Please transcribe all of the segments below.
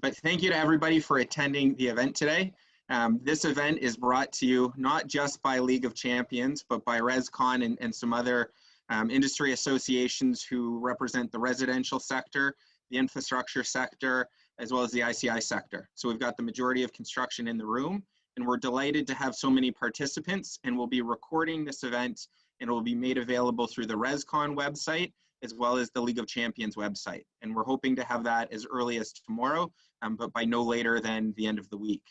But thank you to everybody for attending the event today. This event is brought to you not just by League of Champions, but by ResCon and some other industry associations who represent the residential sector, the infrastructure sector, as well as the ICI sector. So we've got the majority of construction in the room, and we're delighted to have so many participants, and we'll be recording this event, and it will be made available through the ResCon website, as well as the League of Champions website. And we're hoping to have that as early as tomorrow, but by no later than the end of the week.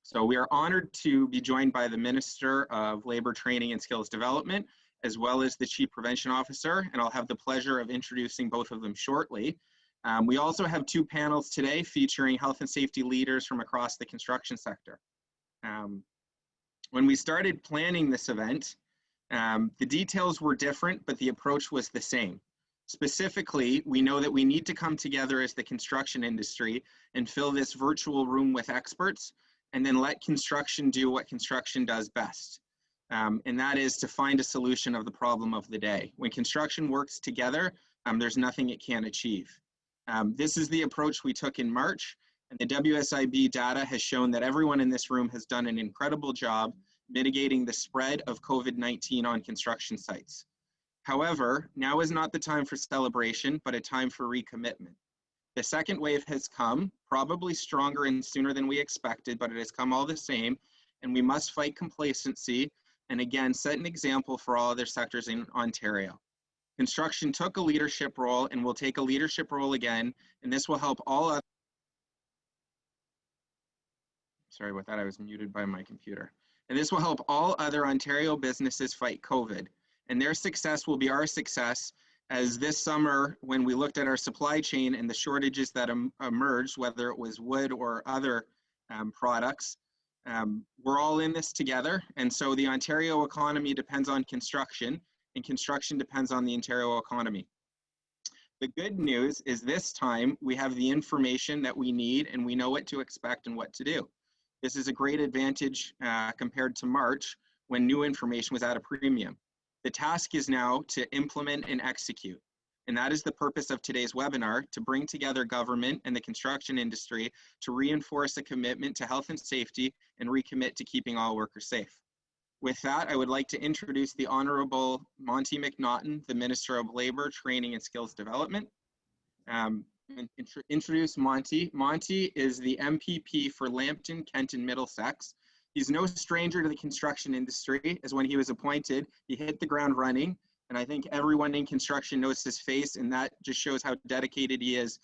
So we are honored to be joined by the Minister of Labor Training and Skills Development, as well as the Chief Prevention Officer, and I'll have the pleasure of introducing both of them shortly. We also have two panels today featuring health and safety leaders from across the construction sector. When we started planning this event, the details were different, but the approach was the same. Specifically, we know that we need to come together as the construction industry and fill this virtual room with experts, and then let construction do what construction does best. And that is to find a solution of the problem of the day. When construction works together, there's nothing it can't achieve. This is the approach we took in March, and the WSIB data has shown that everyone in this room has done an incredible job mitigating the spread of COVID-19 on construction sites. However, now is not the time for celebration, but a time for recommitment. The second wave has come, probably stronger and sooner than we expected, but it has come all the same, and we must fight complacency and again set an example for all other sectors in Ontario. Construction took a leadership role and will take a leadership role again, and this will help all other... Sorry about that, I was muted by my computer. And this will help all other Ontario businesses fight COVID, and their success will be our success, as this summer, when we looked at our supply chain and the shortages that emerged, whether it was wood or other products, we're all in this together. And so the Ontario economy depends on construction, and construction depends on the Ontario economy. The good news is this time we have the information that we need, and we know what to expect and what to do. This is a great advantage compared to March, when new information was at a premium. The task is now to implement and execute. And that is the purpose of today's webinar, to bring together government and the construction industry to reinforce a commitment to health and safety and recommit to keeping all workers safe. With that, I would like to introduce the Honorable Monty McNaughton, the Minister of Labor, Training and Skills Development. Introduce Monty. Monty is the MPP for Lambton, Kent and Middlesex. He's no stranger to the construction industry, as when he was appointed, he hit the ground running. And I think everyone in construction knows his face, and that just shows how dedicated he is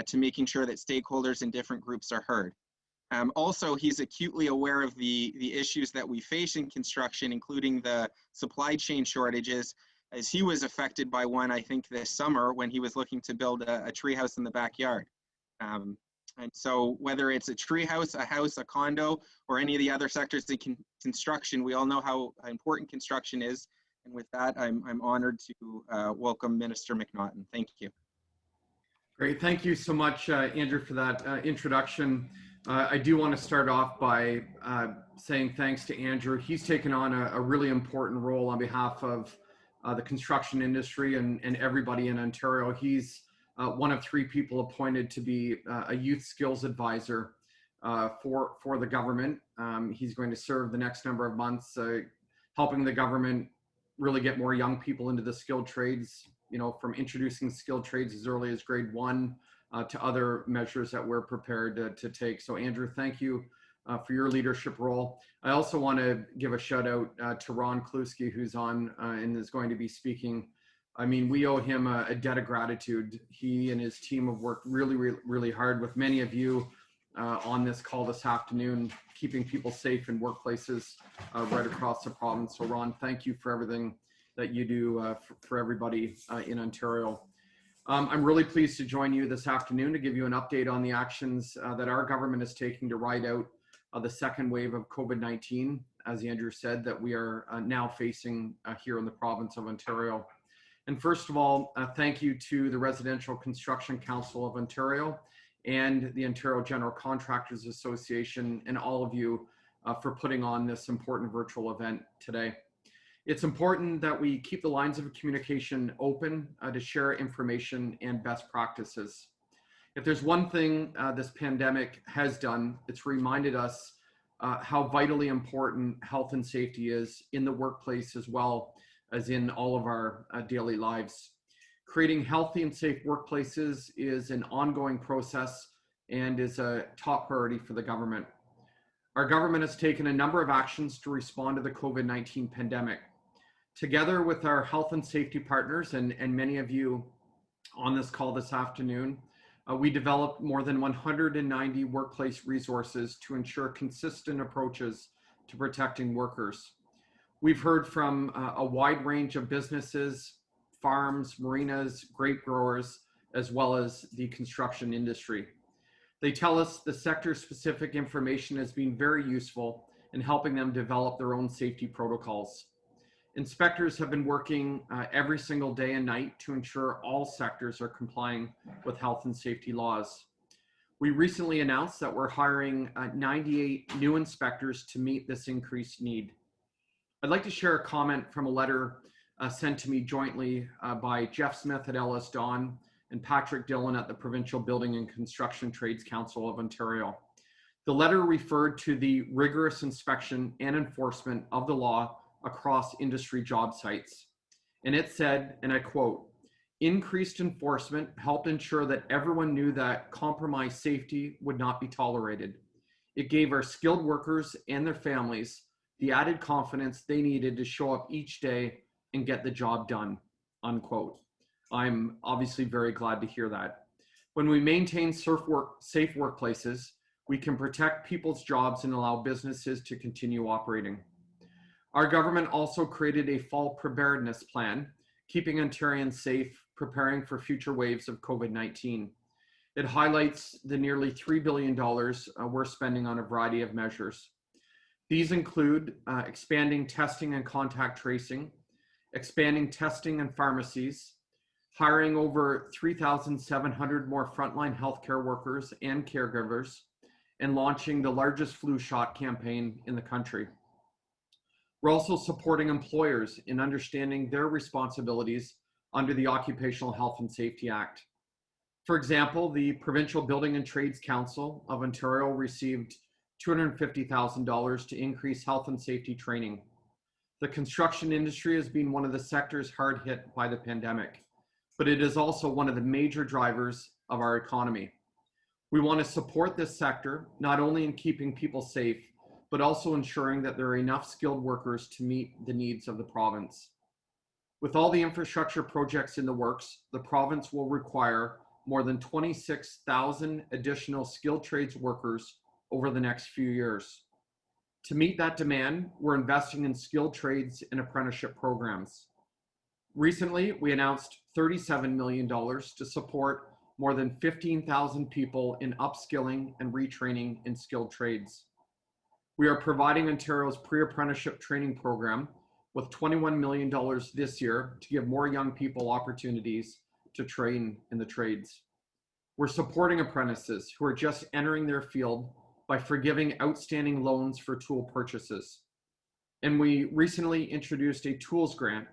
to making sure that stakeholders and different groups are heard. Also, he's acutely aware of the issues that we face in construction, including the supply chain shortages, as he was affected by one, I think, this summer when he was looking to build a treehouse in the backyard. And so whether it's a treehouse, a house, a condo, or any of the other sectors in construction, we all know how important construction is. And with that, I'm honored to welcome Minister McNaughton. Thank you. Great. Thank you so much, Andrew, for that introduction. I do want to start off by saying thanks to Andrew. He's taken on a really important role on behalf of the construction industry and everybody in Ontario. He's one of 3 people appointed to be a youth skills advisor for the government. He's going to serve the next number of months helping the government really get more young people into the skilled trades, you know, from introducing skilled trades as early as grade 1 to other measures that we're prepared to take. So Andrew, thank you for your leadership role. I also want to give a shout out to Ron Kluski, who's on and is going to be speaking. I mean, we owe him a debt of gratitude. He and his team have worked really hard with many of you on this call this afternoon, keeping people safe in workplaces right across the province. So Ron, thank you for everything that you do for everybody in Ontario. I'm really pleased to join you this afternoon to give you an update on the actions that our government is taking to ride out the second wave of COVID-19, as Andrew said, that we are now facing here in the province of Ontario. And first of all, thank you to the Residential Construction Council of Ontario and the Ontario General Contractors Association and all of you for putting on this important virtual event today. It's important that we keep the lines of communication open to share information and best practices. If there's one thing this pandemic has done, it's reminded us how vitally important health and safety is in the workplace as well as in all of our daily lives. Creating healthy and safe workplaces is an ongoing process and is a top priority for the government. Our government has taken a number of actions to respond to the COVID-19 pandemic. Together with our health and safety partners and many of you on this call this afternoon, we developed more than 190 workplace resources to ensure consistent approaches to protecting workers. We've heard from a wide range of businesses, farms, marinas, grape growers, as well as the construction industry. They tell us the sector-specific information has been very useful in helping them develop their own safety protocols. Inspectors have been working every single day and night to ensure all sectors are complying with health and safety laws. We recently announced that we're hiring 98 new inspectors to meet this increased need. I'd like to share a comment from a letter sent to me jointly by Jeff Smith at Ellis Don and Patrick Dillon at the Provincial Building and Construction Trades Council of Ontario. The letter referred to the rigorous inspection and enforcement of the law across industry job sites. And it said, and I quote, "Increased enforcement helped ensure that everyone knew that compromised safety would not be tolerated. It gave our skilled workers and their families the added confidence they needed to show up each day and get the job done," unquote. I'm obviously very glad to hear that. When we maintain safe workplaces, we can protect people's jobs and allow businesses to continue operating. Our government also created a fall preparedness plan, keeping Ontarians safe, preparing for future waves of COVID-19. It highlights the nearly $3 billion we're spending on a variety of measures. These include expanding testing and contact tracing, expanding testing in pharmacies, hiring over 3,700 more frontline healthcare workers and caregivers, and launching the largest flu shot campaign in the country. We're also supporting employers in understanding their responsibilities under the Occupational Health and Safety Act. For example, the Provincial Building and Trades Council of Ontario received $250,000 to increase health and safety training. The construction industry has been one of the sectors hard hit by the pandemic, but it is also one of the major drivers of our economy. We want to support this sector, not only in keeping people safe, but also ensuring that there are enough skilled workers to meet the needs of the province. With all the infrastructure projects in the works, the province will require more than 26,000 additional skilled trades workers over the next few years. To meet that demand, we're investing in skilled trades and apprenticeship programs. Recently, we announced $37 million to support more than 15,000 people in upskilling and retraining in skilled trades. We are providing Ontario's pre-apprenticeship training program with $21 million this year to give more young people opportunities to train in the trades. We're supporting apprentices who are just entering their field by forgiving outstanding loans for tool purchases. And we recently introduced a tools grant,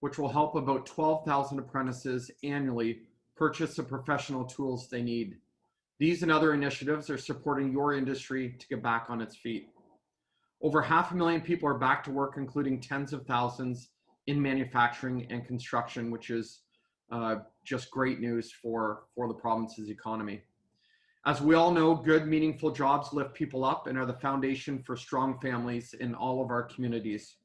which will help about 12,000 apprentices annually purchase the professional tools they need. These and other initiatives are supporting your industry to get back on its feet. Over 500,000 people are back to work, including tens of thousands in manufacturing and construction, which is just great news for the province's economy. As we all know, good, meaningful jobs lift people up and are the foundation for strong families in all of our communities.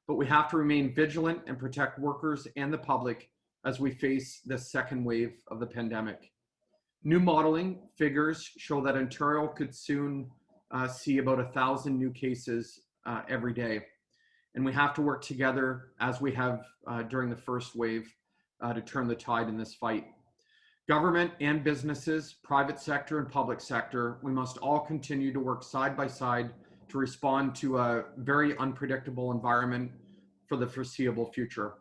But we have to remain vigilant and protect workers and the public as we face this second wave of the pandemic. New modeling figures show that Ontario could soon see about 1,000 new cases every day. And we have to work together as we have during the first wave to turn the tide in this fight. Government and businesses, private sector and public sector, we must all continue to work side by side to respond to a very unpredictable environment for the foreseeable future.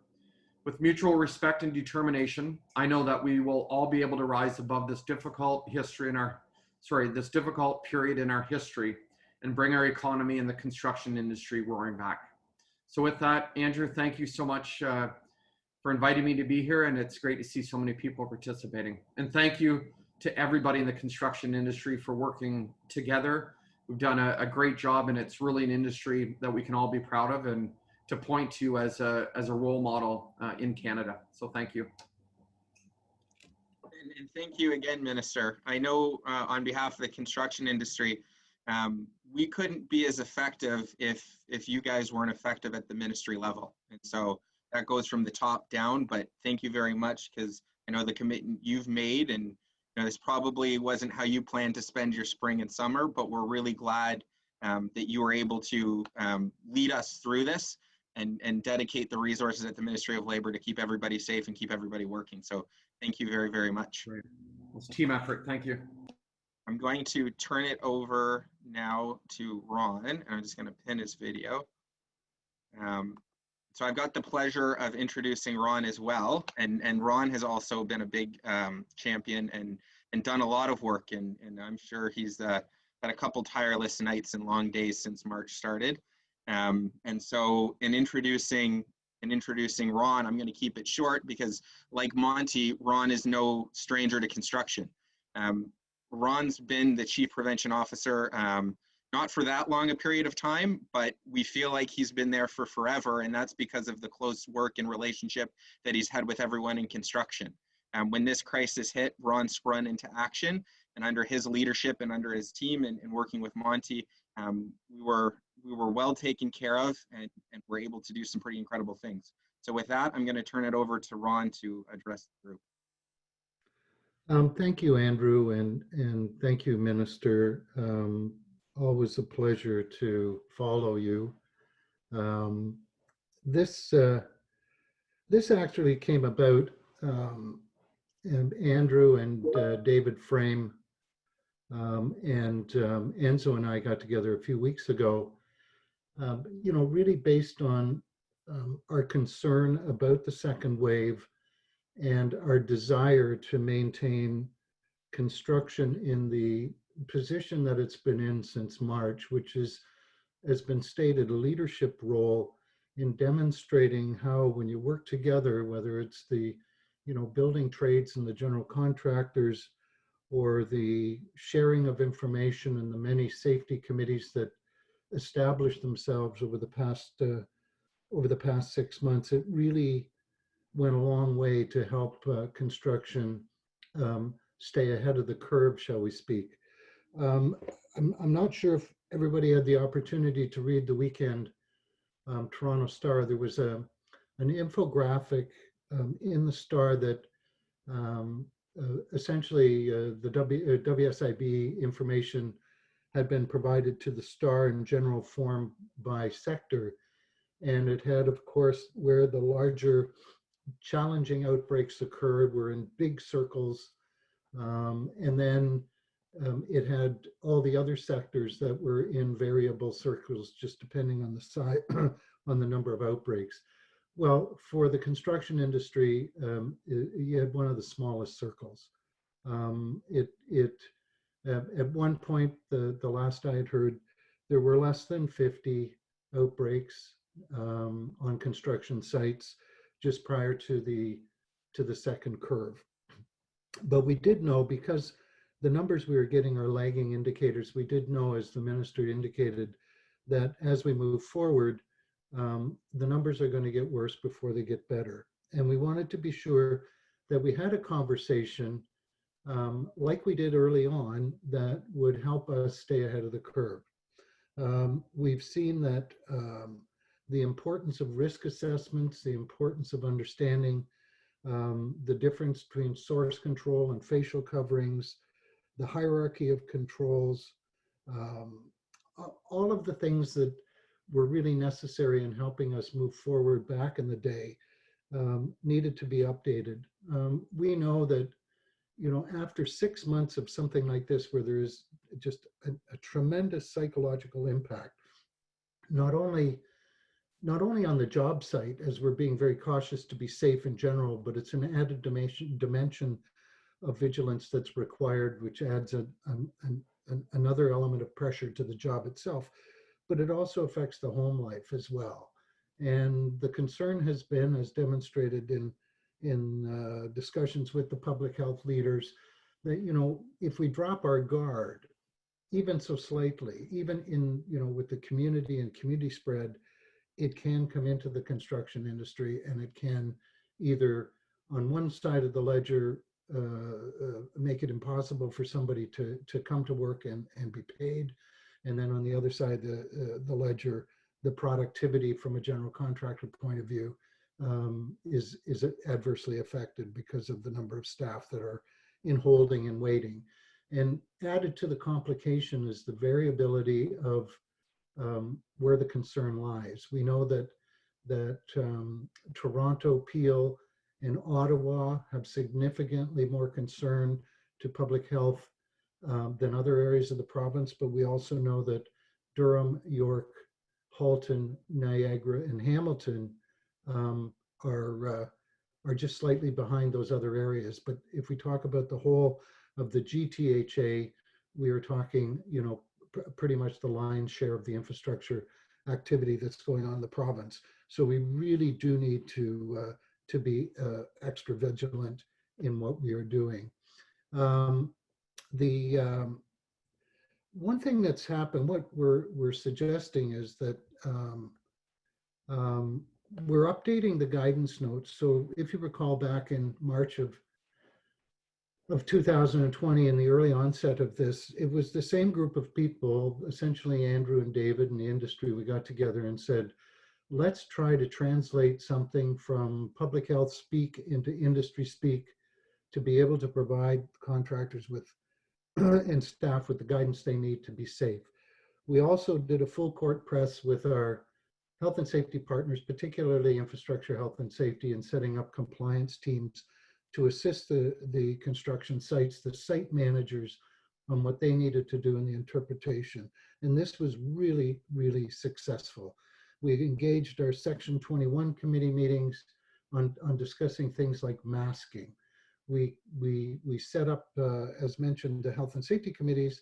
With mutual respect and determination, I know that we will all be able to rise above this difficult period in our history and bring our economy and the construction industry roaring back. So with that, Andrew, thank you so much for inviting me to be here, and it's great to see so many people participating. And thank you to everybody in the construction industry for working together. We've done a great job, and it's really an industry that we can all be proud of and to point to as a role model in Canada. So thank you. And thank you again, Minister. I know on behalf of the construction industry, we couldn't be as effective if you guys weren't effective at the ministry level. And so that goes from the top down, but thank you very much, because I know the commitment you've made, and this probably wasn't how you planned to spend your spring and summer, but we're really glad that you were able to lead us through this and dedicate the resources at the Ministry of Labor to keep everybody safe and keep everybody working. So thank you very, very much. Great. It's a team effort. Thank you. I'm going to turn it over now to Ron, and I'm just going to pin his video. So I've got the pleasure of introducing Ron as well, and Ron has also been a big champion and done a lot of work, and I'm sure he's had a couple tireless nights and long days since March started. And so in introducing Ron, I'm going to keep it short because, like Monty, Ron is no stranger to construction. Ron's been the Chief Prevention Officer, not for that long a period of time, but we feel like he's been there for forever, and that's because of the close work and relationship that he's had with everyone in construction. When this crisis hit, Ron sprung into action, and under his leadership and under his team and working with Monty, we were well taken care of, and we're able to do some pretty incredible things. So with that, I'm going to turn it over to Ron to address the group. Thank you, Andrew, and thank you, Minister. Always a pleasure to follow you. This actually came about, and Andrew and David Frame and Enzo and I got together a few weeks ago, really based on our concern about the second wave and our desire to maintain construction in the position that it's been in since March, which has been stated a leadership role in demonstrating how, when you work together, whether it's the building trades and the general contractors, or the sharing of information and the many safety committees that established themselves over the past 6 months, it really went a long way to help construction stay ahead of the curve, shall we speak. I'm not sure if everybody had the opportunity to read the weekend Toronto Star. There was an infographic in the Star that essentially the WSIB information had been provided to the Star in general form by sector. And it had, of course, where the larger challenging outbreaks occurred were in big circles. And then it had all the other sectors that were in variable circles, just depending on the size, on the number of outbreaks. Well, for the construction industry, you had one of the smallest circles. At one point, the last I had heard, there were less than 50 outbreaks on construction sites just prior to the second curve. But we did know, because the numbers we were getting are lagging indicators, we did know, as the minister indicated, that as we move forward, the numbers are going to get worse before they get better. And we wanted to be sure that we had a conversation like we did early on that would help us stay ahead of the curve. We've seen that the importance of risk assessments, the importance of understanding the difference between source control and facial coverings, the hierarchy of controls, all of the things that were really necessary in helping us move forward back in the day needed to be updated. We know that, after 6 months of something like this, where there is just a tremendous psychological impact, not only on the job site, as we're being very cautious to be safe in general, but it's an added dimension of vigilance that's required, which adds another element of pressure to the job itself. But it also affects the home life as well. And the concern has been, as demonstrated in discussions with the public health leaders, that, you know, if we drop our guard, even so slightly, even in, you know, with the community and community spread, it can come into the construction industry, and it can either on one side of the ledger make it impossible for somebody to come to work and be paid. And then on the other side, the ledger, the productivity from a general contractor point of view is adversely affected because of the number of staff that are in holding and waiting. And added to the complication is the variability of where the concern lies. We know that Toronto, Peel, and Ottawa have significantly more concern to public health than other areas of the province, but we also know that Durham, York, Halton, Niagara, and Hamilton are just slightly behind those other areas. But if we talk about the whole of the GTHA, we are talking, you know, pretty much the lion's share of the infrastructure activity that's going on in the province. So we really do need to be extra vigilant in what we are doing. One thing that's happened, what we're suggesting is that we're updating the guidance notes. So if you recall back in March of 2020, in the early onset of this, it was the same group of people, essentially Andrew and David and the industry, we got together and said, let's try to translate something from public health speak into industry speak to be able to provide contractors with and staff with the guidance they need to be safe. We also did a full court press with our health and safety partners, particularly infrastructure, health and safety, in setting up compliance teams to assist the construction sites, the site managers, on what they needed to do in the interpretation. And this was really, really successful. We engaged our Section 21 committee meetings on discussing things like masking. We set up, as mentioned, the health and safety committees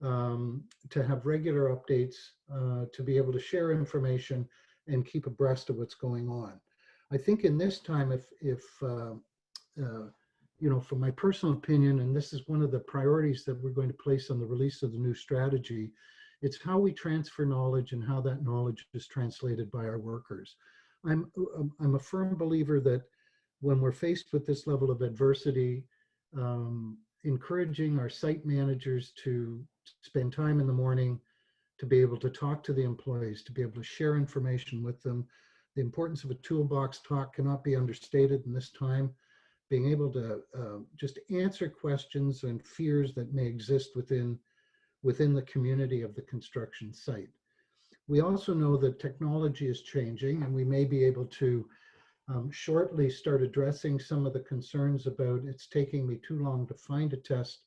to have regular updates, to be able to share information and keep abreast of what's going on. I think in this time, if you know, from my personal opinion, and this is one of the priorities that we're going to place on the release of the new strategy, it's how we transfer knowledge and how that knowledge is translated by our workers. I'm a firm believer that when we're faced with this level of adversity, encouraging our site managers to spend time in the morning to be able to talk to the employees, to be able to share information with them. The importance of a toolbox talk cannot be understated in this time. Being able to just answer questions and fears that may exist within the community of the construction site. We also know that technology is changing, and we may be able to shortly start addressing some of the concerns about it's taking me too long to find a test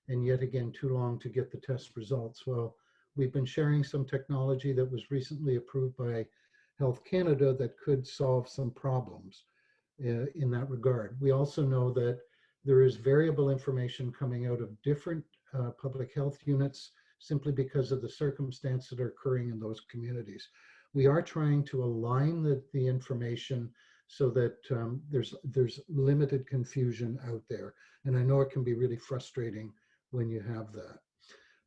and yet again too long to get the test results. Well, we've been sharing some technology that was recently approved by Health Canada that could solve some problems in that regard. We also know that there is variable information coming out of different public health units simply because of the circumstances that are occurring in those communities. We are trying to align the information so that there's limited confusion out there. And I know it can be really frustrating when you have that.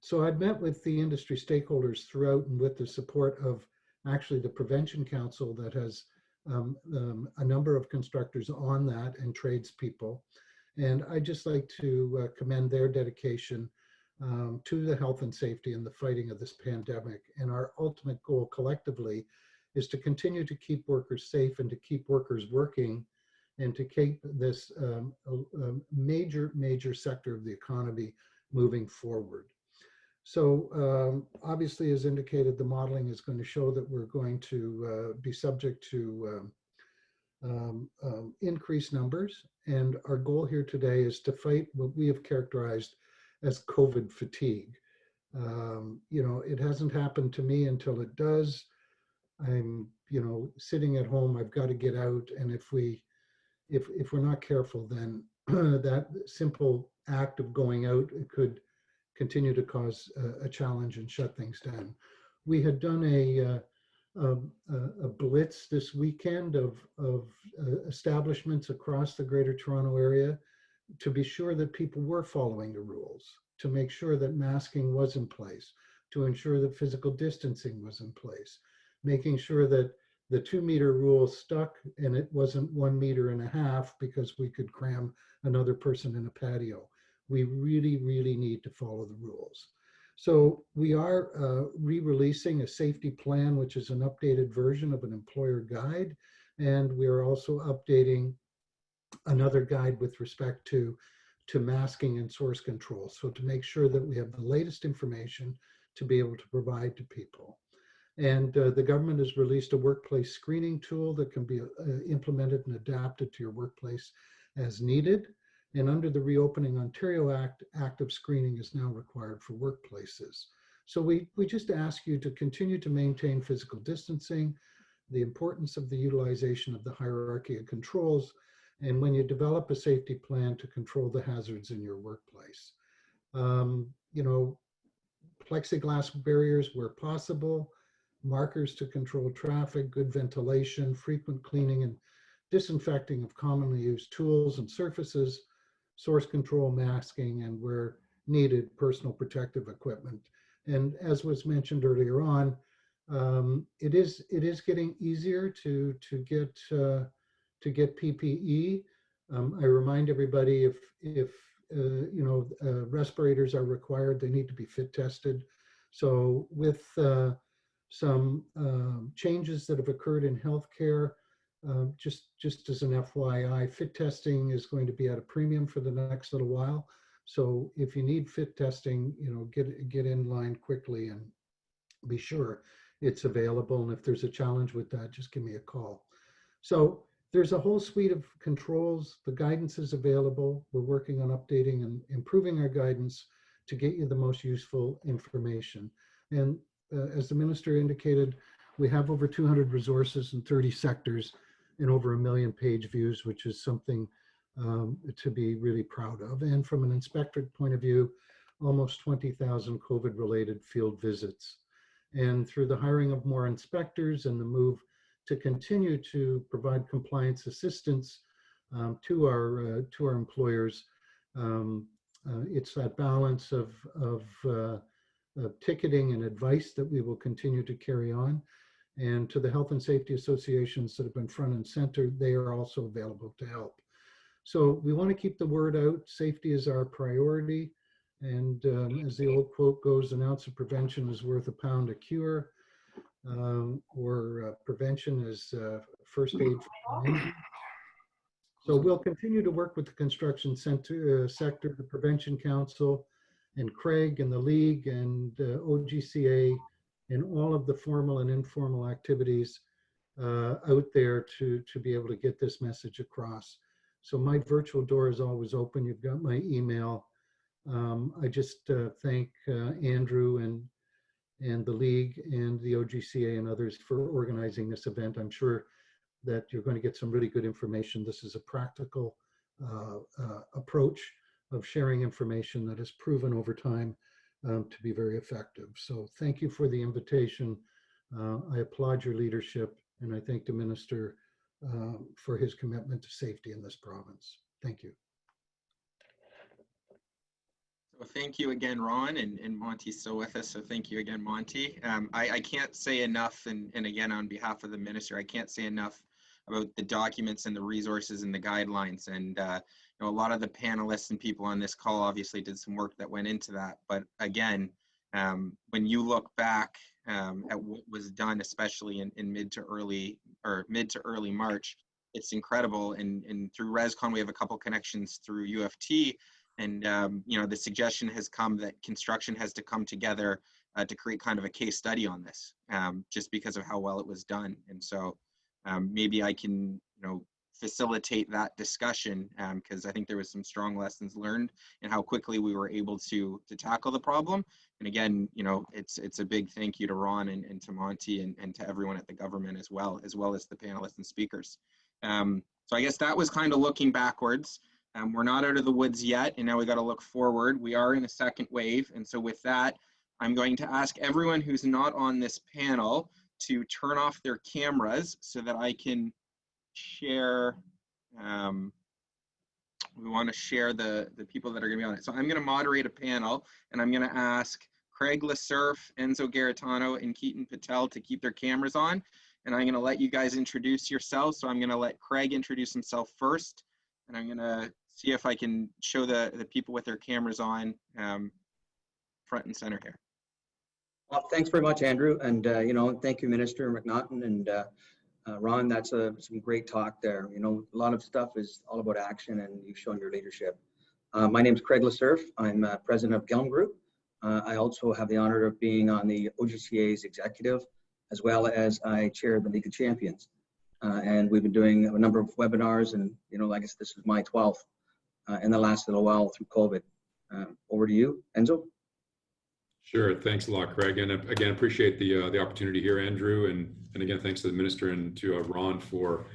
So I've met with the industry stakeholders throughout, and with the support of actually the Prevention Council that has a number of constructors on that and tradespeople. And I'd just like to commend their dedication to the health and safety and the fighting of this pandemic. And our ultimate goal collectively is to continue to keep workers safe and to keep workers working and to keep this major sector of the economy moving forward. So obviously, as indicated, the modeling is going to show that we're going to be subject to increased numbers. And our goal here today is to fight what we have characterized as COVID fatigue. You know, it hasn't happened to me until it does. I'm, you know, sitting at home, I've got to get out. And if we're not careful, then that simple act of going out, it could continue to cause a challenge and shut things down. We had done a blitz this weekend of establishments across the Greater Toronto area to be sure that people were following the rules, to make sure that masking was in place, to ensure that physical distancing was in place, making sure that the 2-meter rule stuck and it wasn't 1.5 meters because we could cram another person in a patio. We really, really need to follow the rules. So we are re-releasing a safety plan, which is an updated version of an employer guide. And we are also updating another guide with respect to masking and source control. So to make sure that we have the latest information to be able to provide to people. And the government has released a workplace screening tool that can be implemented and adapted to your workplace as needed. And under the Reopening Ontario Act, active screening is now required for workplaces. So we just ask you to continue to maintain physical distancing, the importance of the utilization of the hierarchy of controls, and when you develop a safety plan, to control the hazards in your workplace. You know, plexiglass barriers where possible, markers to control traffic, good ventilation, frequent cleaning and disinfecting of commonly used tools and surfaces, source control, masking, and where needed, personal protective equipment. And as was mentioned earlier on, it is getting easier to get PPE. I remind everybody, if respirators are required, they need to be fit tested. So with some changes that have occurred in healthcare, just as an FYI, fit testing is going to be at a premium for the next little while. So if you need fit testing, get in line quickly and be sure it's available. And if there's a challenge with that, just give me a call. So there's a whole suite of controls. The guidance is available. We're working on updating and improving our guidance to get you the most useful information. And as the minister indicated, we have over 200 resources in 30 sectors and over 1 million page views, which is something to be really proud of. And from an inspectorate point of view, almost 20,000 COVID-related field visits. And through the hiring of more inspectors and the move to continue to provide compliance assistance to our employers, it's that balance of ticketing and advice that we will continue to carry on. And to the health and safety associations that have been front and center, they are also available to help. So we want to keep the word out. Safety is our priority. And as the old quote goes, an ounce of prevention is worth a pound of cure, or prevention is first aid for an injury. So we'll continue to work with the construction sector, the Prevention Council, and Craig and the League and OGCA, and all of the formal and informal activities out there to be able to get this message across. So my virtual door is always open. You've got my email. I just thank Andrew and the League and the OGCA and others for organizing this event. I'm sure that you're going to get some really good information. This is a practical approach of sharing information that has proven over time to be very effective. So thank you for the invitation. I applaud your leadership, and I thank the minister for his commitment to safety in this province. Thank you. So thank you again, Ron, and Monty's still with us, so thank you again, Monty. I can't say enough, and again, on behalf of the minister, I can't say enough about the documents and the resources and the guidelines. And a lot of the panelists and people on this call obviously did some work that went into that. But again, when you look back at what was done, especially in mid to early March, it's incredible. And through ResCon, we have a couple connections through UFT. And the suggestion has come that construction has to come together to create kind of a case study on this, just because of how well it was done. And so maybe I can, facilitate that discussion, because I think there was some strong lessons learned in how quickly we were able to tackle the problem. And again, it's a big thank you to Ron and to Monty and to everyone at the government as well as the panelists and speakers. So I guess that was kind of looking backwards. We're not out of the woods yet, and now we got to look forward. We are in a second wave, and so with that, I'm going to ask everyone who's not on this panel to turn off their cameras so that I can share. We want to share the people that are going to be on it. So I'm going to moderate a panel, and I'm going to ask Craig Lesurf, Enzo Garitano, and Keaton Patel to keep their cameras on. And I'm going to let you guys introduce yourselves. So I'm going to let Craig introduce himself first, and I'm going to see if I can show the people with their cameras on front and center here. Well, thanks very much, Andrew. And, thank you, Minister McNaughton and Ron. That's some great talk there. A lot of stuff is all about action, and you've shown your leadership. My name is Craig Lesurf. I'm president of Gilm Group. I also have the honor of being on the OGCA's executive, as well as I chair the League of Champions. And we've been doing a number of webinars, and, I guess this is my 12th in the last little while through COVID. Over to you, Enzo. Sure. Thanks a lot, Craig. And again, appreciate the opportunity here, Andrew. And again, thanks to the minister and to Ron for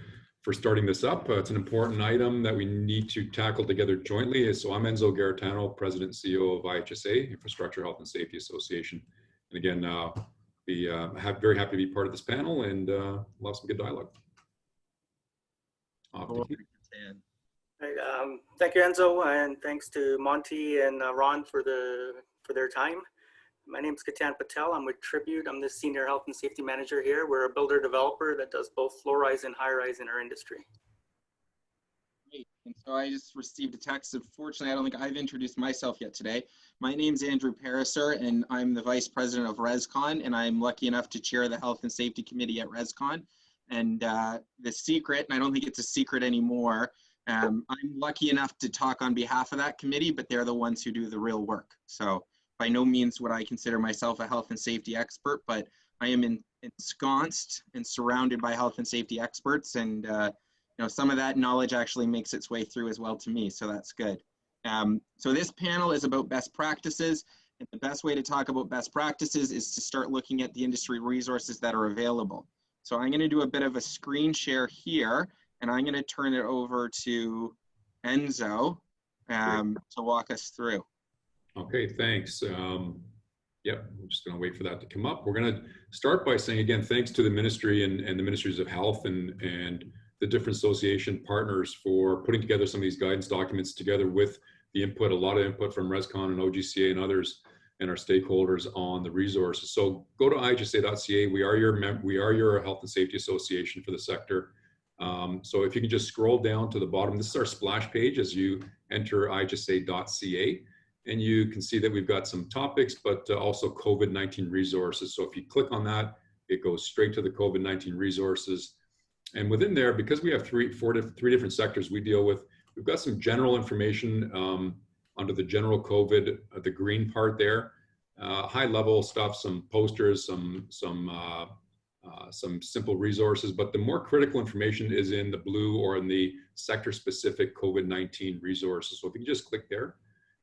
starting this up. It's an important item that we need to tackle together jointly. So I'm Enzo Garitano, President and CEO of Ihsa, Infrastructure Health and Safety Association. And again, very happy to be part of this panel, and we'll have some good dialogue. Thank you, Enzo, and thanks to Monty and Ron for their time. My name is Garitano Patel. I'm with Tribute. I'm the Senior Health and Safety Manager here. We're a builder developer that does both low-rise and high-rise in our industry. Great. And so I just received a text. Unfortunately, I don't think I've introduced myself yet today. My name's Andrew Pariser, and I'm the Vice President of ResCon, and I'm lucky enough to chair the Health and Safety Committee at ResCon. And the secret, and I don't think it's a secret anymore, I'm lucky ensconced to talk on behalf of that committee, but they're the ones who do the real work. So by no means would I consider myself a health and safety expert, but I am ensconced and surrounded by health and safety experts, and some of that knowledge actually makes its way through as well to me, so that's good. So this panel is about best practices, and the best way to talk about best practices is to start looking at the industry resources that are available. So I'm going to do a bit of a screen share here, and I'm going to turn it over to Enzo to walk us through. Okay, thanks. I'm just going to wait for that to come up. We're going to start by saying, again, thanks to the ministry and the ministries of health and the different association partners for putting together some of these guidance documents together with the input, a lot of input from ResCon and OGCA and others and our stakeholders on the resources. So go to ihsa.ca. We are your health and safety association for the sector. So if you can just scroll down to the bottom, this is our splash page as you enter ihsa.ca. And you can see that we've got some topics, but also COVID-19 resources. So if you click on that, it goes straight to the COVID-19 resources. And within there, because we have three different sectors we deal with, we've got some general information under the general COVID, the green part there, high level stuff, some posters, some simple resources, but the more critical information is in the blue or in the sector specific COVID-19 resources. So if you can just click there,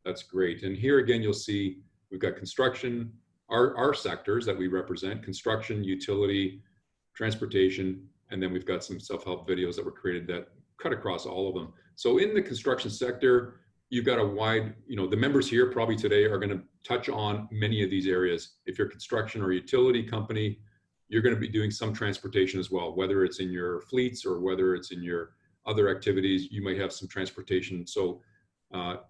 that's great. And here again, you'll see we've got construction, our sectors that we represent, construction, utility, transportation, and then we've got some self-help videos that were created that cut across all of them. So in the construction sector, you've got a wide, the members here probably today are going to touch on many of these areas. If you're a construction or utility company, you're going to be doing some transportation as well, whether it's in your fleets or whether it's in your other activities, you might have some transportation. So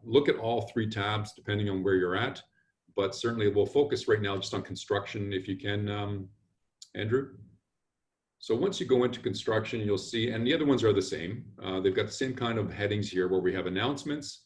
look at all three tabs depending on where you're at, but certainly we'll focus right now just on construction if you can, Andrew. So once you go into construction, you'll see, and the other ones are the same. They've got the same kind of headings here where we have announcements,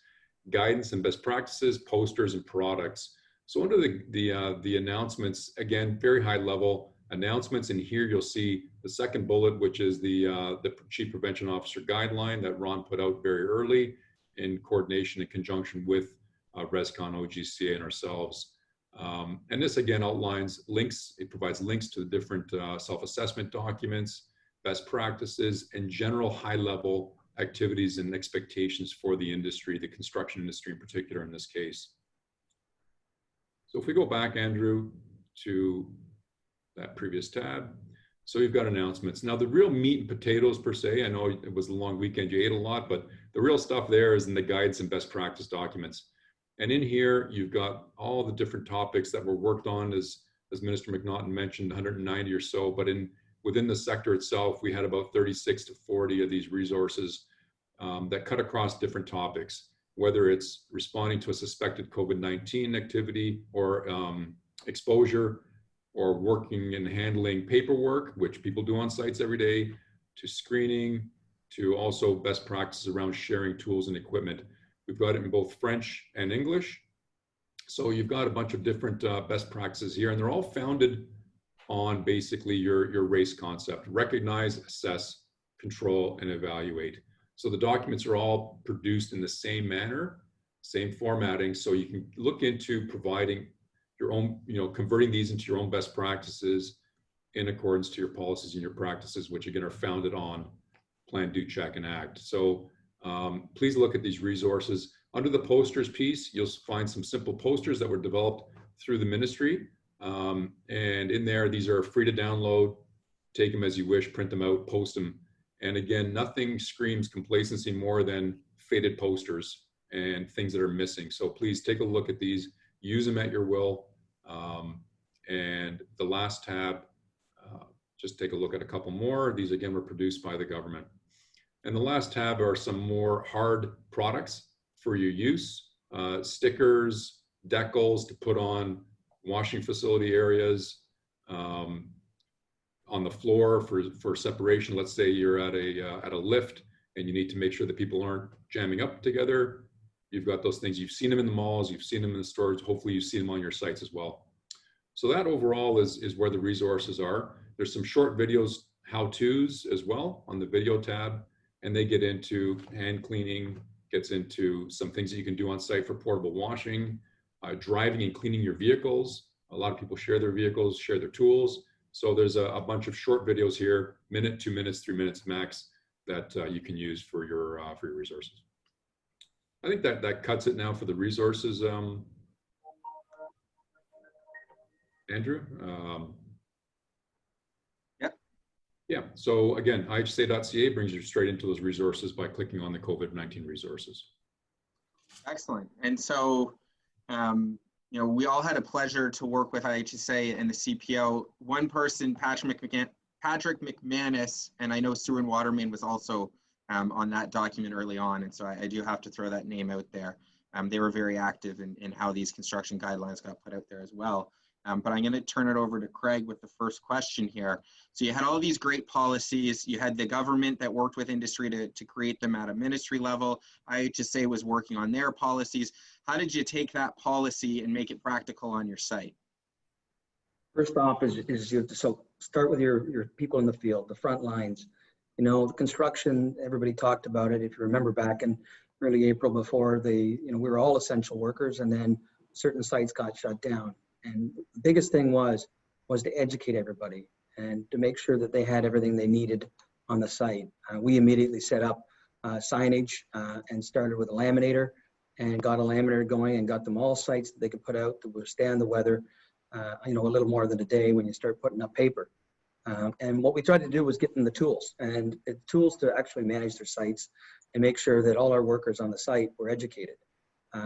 guidance and best practices, posters and products. So under the announcements, again, very high level announcements, and here you'll see the second bullet, which is the Chief Prevention Officer Guideline that Ron put out very early in coordination and conjunction with ResCon, OGCA, and ourselves. And this again outlines links, it provides links to the different self-assessment documents, best practices, and general high-level activities and expectations for the industry, the construction industry in particular in this case. So if we go back, Andrew, to that previous tab. So you've got announcements. Now the real meat and potatoes per se, I know it was a long weekend, you ate a lot, but the real stuff there is in the guides and best practice documents. And in here, you've got all the different topics that were worked on, as Minister McNaughton mentioned, 190 or so, but within the sector itself, we had about 36 to 40 of these resources that cut across different topics. whether it's responding to a suspected COVID-19 activity or exposure, or working and handling paperwork, which people do on sites every day, to screening, to also best practices around sharing tools and equipment. We've got it in both French and English. So you've got a bunch of different best practices here, and they're all founded on basically your RACE concept: recognize, assess, control, and evaluate. So the documents are all produced in the same manner, same formatting, so you can look into providing your own, converting these into your own best practices in accordance to your policies and your practices, which again are founded on Plan, Do, Check, and Act. So please look at these resources. Under the posters piece, you'll find some simple posters that were developed through the ministry. And in there, these are free to download. Take them as you wish, print them out, post them. And again, nothing screams complacency more than faded posters and things that are missing. So please take a look at these, use them at your will. And the last tab, just take a look at a couple more. These again were produced by the government. And the last tab are some more hard products for your use, stickers, decals to put on washing facility areas, on the floor for separation. Let's say you're at a lift and you need to make sure that people aren't jamming up together. You've got those things. You've seen them in the malls, you've seen them in the stores. Hopefully you see them on your sites as well. So that overall is where the resources are. There's some short videos, how-tos as well on the video tab, and they get into hand cleaning, gets into some things that you can do on site for portable washing, driving and cleaning your vehicles. A lot of people share their vehicles, share their tools. So there's a bunch of short videos here, minute, 2 minutes, 3 minutes max, that you can use for your resources. I think that cuts it now for the resources. Andrew? Yep. Yeah, so again, ihsa.ca brings you straight into those resources by clicking on the COVID-19 resources. Excellent. And so, we all had a pleasure to work with IHSA and the CPO. One person, Patrick McManus, and I know Sewer and Waterman was also on that document early on. And so I do have to throw that name out there. They were very active in how these construction guidelines got put out there as well. But I'm going to turn it over to Craig with the first question here. So you had all these great policies. You had the government that worked with industry to create them at a ministry level. IHSA was working on their policies. How did you take that policy and make it practical on your site? First off is you so start with your people in the field, the front lines. The construction, everybody talked about it. If you remember back in early April before we were all essential workers, and then certain sites got shut down. And the biggest thing was to educate everybody and to make sure that they had everything they needed on the site. We immediately set up signage and started with a laminator and got a laminator going and got them all sites that they could put out to withstand the weather, a little more than a day when you start putting up paper. And what we tried to do was get them the tools and tools to actually manage their sites and make sure that all our workers on the site were educated.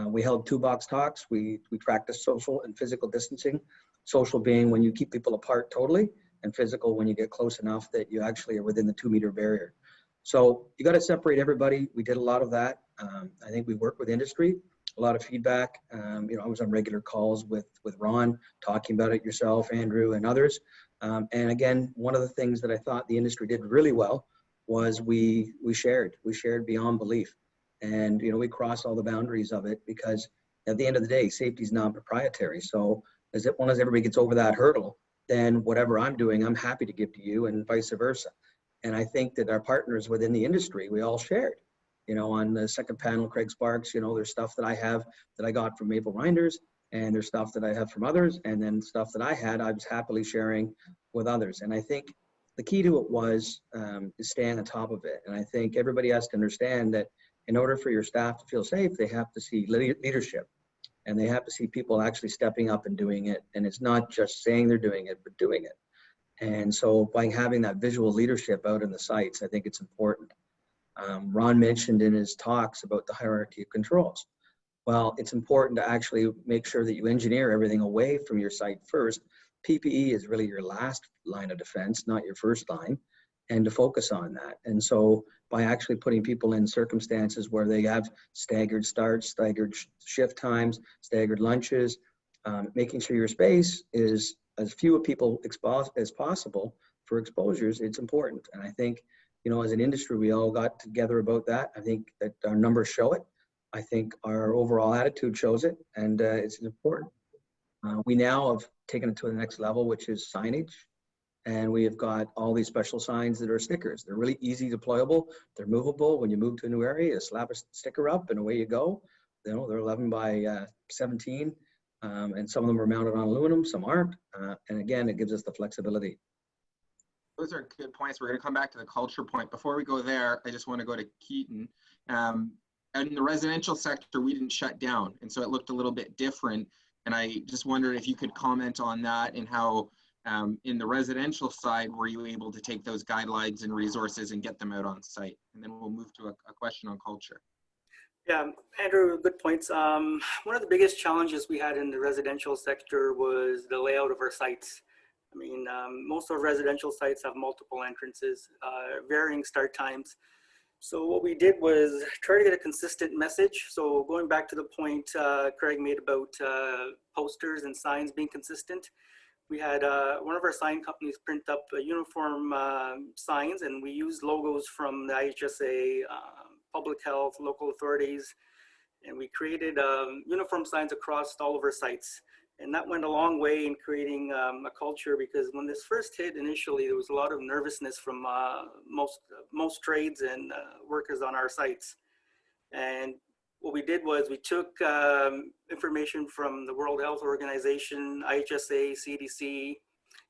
We held 2-box talks. We practiced social and physical distancing. Social being when you keep people apart totally, and physical when you get close enough that you actually are within the 2-meter barrier. So you got to separate everybody. We did a lot of that. I think we worked with industry, a lot of feedback. I was on regular calls with Ron talking about it, yourself, Andrew, and others. And again, one of the things that I thought the industry did really well was we shared beyond belief. And, we crossed all the boundaries of it because at the end of the day, safety is non-proprietary. So as long as everybody gets over that hurdle, then whatever I'm doing, I'm happy to give to you and vice versa. And I think that our partners within the industry, we all shared. On the second panel, Craig Sparks, there's stuff that I have that I got from Maple Rinders, and there's stuff that I have from others, and then stuff that I was happily sharing with others. And I think the key to it was to stay on the top of it. And I think everybody has to understand that in order for your staff to feel safe, they have to see leadership, and they have to see people actually stepping up and doing it. And it's not just saying they're doing it, but doing it. And so by having that visual leadership out in the sites, I think it's important. Ron mentioned in his talks about the hierarchy of controls. Well, it's important to actually make sure that you engineer everything away from your site first. PPE is really your last line of defense, not your first line. and to focus on that. And so by actually putting people in circumstances where they have staggered starts, staggered shift times, staggered lunches, making sure your space is as few people exposed as possible for exposures, it's important. And I think, you know, as an industry, we all got together about that. I think that our numbers show it. I think our overall attitude shows it, and it's important. We now have taken it to the next level, which is signage. And we have got all these special signs that are stickers. They're really easy deployable. They're movable. When you move to a new area, you slap a sticker up and away you go. You know, they're 11 by 17. And some of them are mounted on aluminum, some aren't. And again, it gives us the flexibility. Those are good points. We're going to come back to the culture point. Before we go there, I just want to go to Keaton. In the residential sector, we didn't shut down. And so it looked a little bit different. And I just wondered if you could comment on that and how in the residential side, were you able to take those guidelines and resources and get them out on site? And then we'll move to a question on culture. Yeah, Andrew, good points. One of the biggest challenges we had in the residential sector was the layout of our sites. I mean, most of our residential sites have multiple entrances, varying start times. So what we did was try to get a consistent message. So going back to the point Craig made about posters and signs being consistent, we had one of our sign companies print up uniform signs, and we used logos from the IHSA, public health, local authorities, and we created uniform signs across all of our sites. And that went a long way in creating a culture, because when this first hit initially, there was a lot of nervousness from most trades and workers on our sites. And what we did was we took information from the World Health Organization, IHSA, CDC,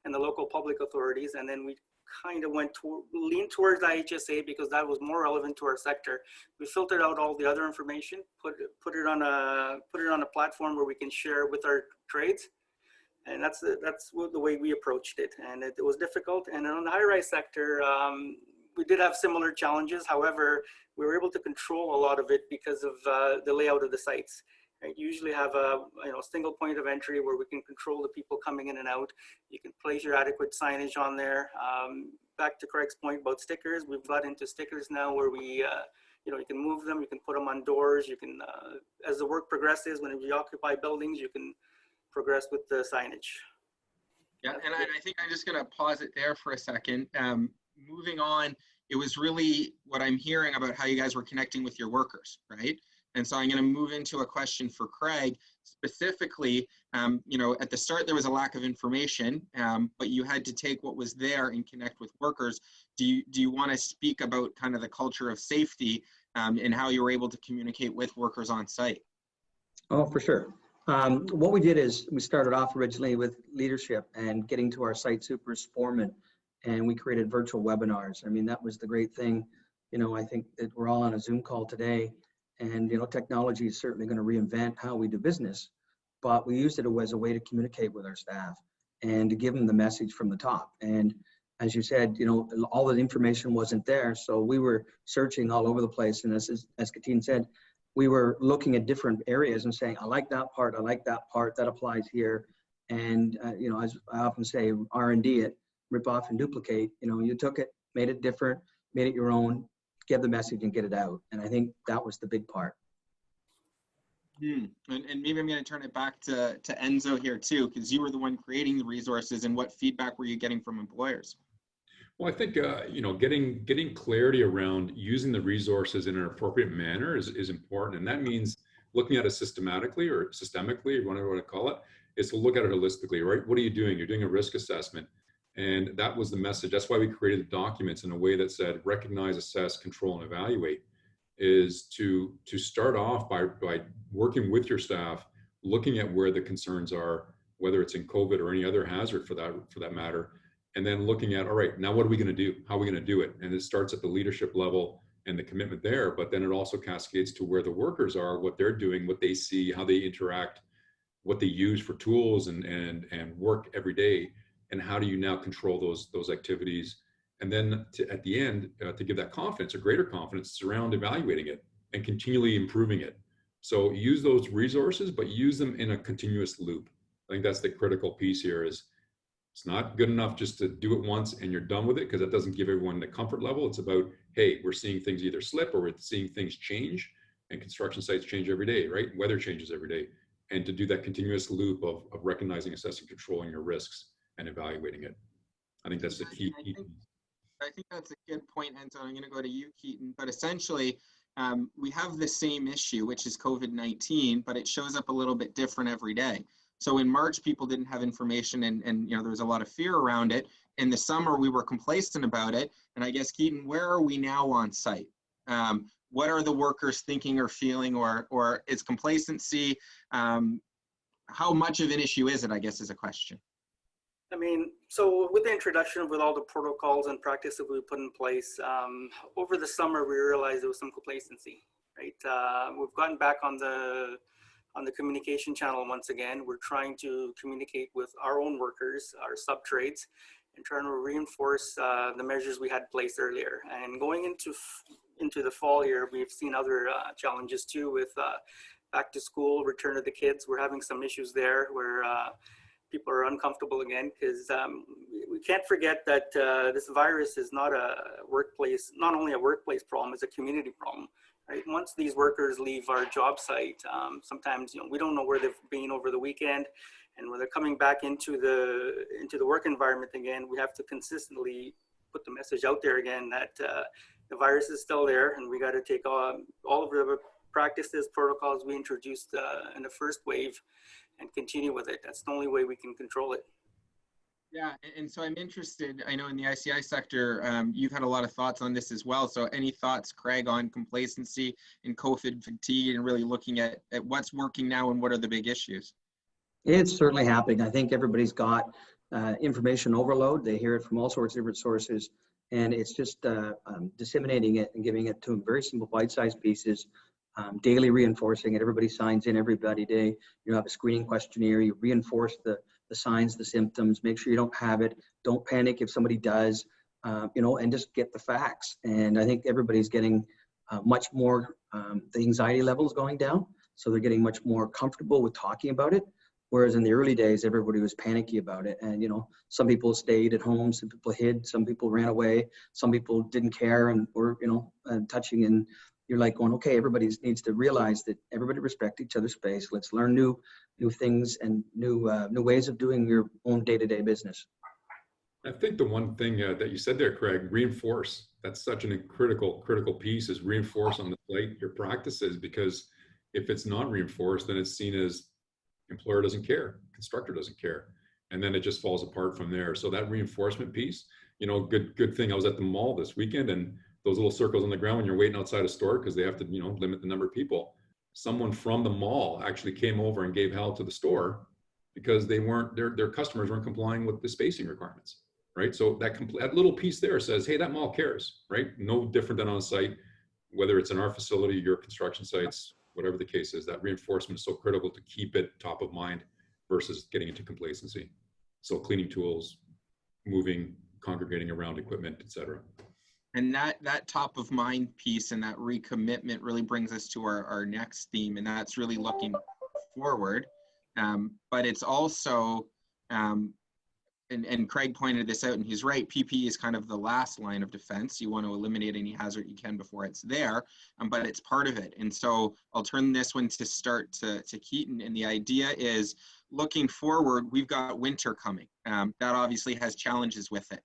and the local public authorities, and then we kind of leaned towards IHSA because that was more relevant to our sector. We filtered out all the other information, put it on a platform where we can share with our trades, and that's the way we approached it. And it was difficult. And on the high-rise sector, we did have similar challenges. However, we were able to control a lot of it because of the layout of the sites. Right? You usually have a single point of entry where we can control the people coming in and out. You can place your adequate signage on there. Back to Craig's point about stickers, we've got into stickers now where we, you can move them, you can put them on doors, you can, as the work progresses, when you occupy buildings, you can progress with the signage. Yeah, and I think I'm just going to pause it there for a second. Moving on, it was really what I'm hearing about how you guys were connecting with your workers, right? And so I'm going to move into a question for Craig. Specifically, at the start there was a lack of information, but you had to take what was there and connect with workers. Do you want to speak about kind of the culture of safety and how you were able to communicate with workers on site? Oh, for sure. What we did is we started off originally with leadership and getting to our site supers, foremen, and we created virtual webinars. I mean, that was the great thing. I think that we're all on a Zoom call today, and technology is certainly going to reinvent how we do business, but we used it as a way to communicate with our staff and to give them the message from the top. And as you said, all the information wasn't there, so we were searching all over the place. And as Kateen said, we were looking at different areas and saying, I like that part, that applies here. And as I often say, R&D it, rip off and duplicate. You took it, made it different, made it your own, get the message and get it out. And I think that was the big part. And maybe I'm going to turn it back to Enzo here too, because you were the one creating the resources, and what feedback were you getting from employers? Well, I think, getting clarity around using the resources in an appropriate manner is important. And that means looking at it systematically or systemically, whatever you want to call it, is to look at it holistically, right? What are you doing? You're doing a risk assessment. And that was the message. That's why we created the documents in a way that said, recognize, assess, control, and evaluate, is to start off by working with your staff, looking at where the concerns are, whether it's in COVID or any other hazard for that matter, and then looking at, all right, now what are we going to do? How are we going to do it? And it starts at the leadership level and the commitment there, but then it also cascades to where the workers are, what they're doing, what they see, how they interact, what they use for tools and work every day, and how do you now control those activities? And then at the end, to give that confidence, or greater confidence, around evaluating it and continually improving it. So use those resources, but use them in a continuous loop. I think that's the critical piece here, is It's not good enough just to do it once and you're done with it, because that doesn't give everyone the comfort level. It's about, hey, we're seeing things either slip or we're seeing things change, and construction sites change every day, right? Weather changes every day. And to do that continuous loop of recognizing, assessing, controlling your risks and evaluating it. I think that's the key. I think that's a good point, Enzo. I'm going to go to you, Keaton. But essentially, we have the same issue, which is COVID-19, but it shows up a little bit different every day. So in March, people didn't have information, and there was a lot of fear around it. In the summer, we were complacent about it. And I guess, Keaton, where are we now on site? What are the workers thinking or feeling, or is complacency? How much of an issue is it, I guess, is a question. I mean, so with the introduction, with all the protocols and practice that we put in place, over the summer, we realized there was some complacency, right? We've gotten back on the communication channel once again. We're trying to communicate with our own workers, our sub-trades, and trying to reinforce the measures we had placed earlier. And going into the fall here, we've seen other challenges too with back to school, return of the kids. We're having some issues there where people are uncomfortable again, because we can't forget that this virus is not only a workplace problem, it's a community problem, right? Once these workers leave our job site, sometimes we don't know where they've been over the weekend, and when they're coming back into the work environment again, we have to consistently put the message out there again that the virus is still there, and we got to take all of the practices, protocols we introduced in the first wave and continue with it. That's the only way we can control it. Yeah, and so I'm interested, I know in the ICI sector, you've had a lot of thoughts on this as well. So any thoughts, Craig, on complacency and COVID fatigue, and really looking at what's working now and what are the big issues? It's certainly happening. I think everybody's got information overload. They hear it from all sorts of different sources, and it's just disseminating it and giving it to them very simple bite-sized pieces. Daily reinforcing it. Everybody signs in every day. You have a screening questionnaire. You reinforce the signs, the symptoms. Make sure you don't have it. Don't panic if somebody does. And just get the facts. And I think everybody's getting much more. The anxiety levels going down, so they're getting much more comfortable with talking about it. Whereas in the early days, everybody was panicky about it, and some people stayed at home, some people hid, some people ran away, some people didn't care and were touching and. You're like going, okay, everybody needs to realize that everybody respect each other's space. Let's learn new things and new ways of doing your own day-to-day business. I think the one thing that you said there, Craig, reinforce. That's such a critical piece, is reinforce on the site your practices, because if it's not reinforced, then it's seen as employer doesn't care, constructor doesn't care, and then it just falls apart from there. So that reinforcement piece, good thing. I was at the mall this weekend, and those little circles on the ground when you're waiting outside a store because they have to, limit the number of people. Someone from the mall actually came over and gave hell to the store because they weren't, their customers weren't complying with the spacing requirements, right? So that little piece there says, hey, that mall cares, right? No different than on site, whether it's in our facility, your construction sites, whatever the case is. That reinforcement is so critical to keep it top of mind versus getting into complacency. So cleaning tools, moving, congregating around equipment, et cetera. And that top of mind piece and that recommitment really brings us to our next theme, and that's really looking forward. But it's also, and Craig pointed this out, and he's right, PPE is kind of the last line of defense. You want to eliminate any hazard you can before it's there, but it's part of it. And so I'll turn this one to start to Keaton, and the idea is looking forward, we've got winter coming. That obviously has challenges with it.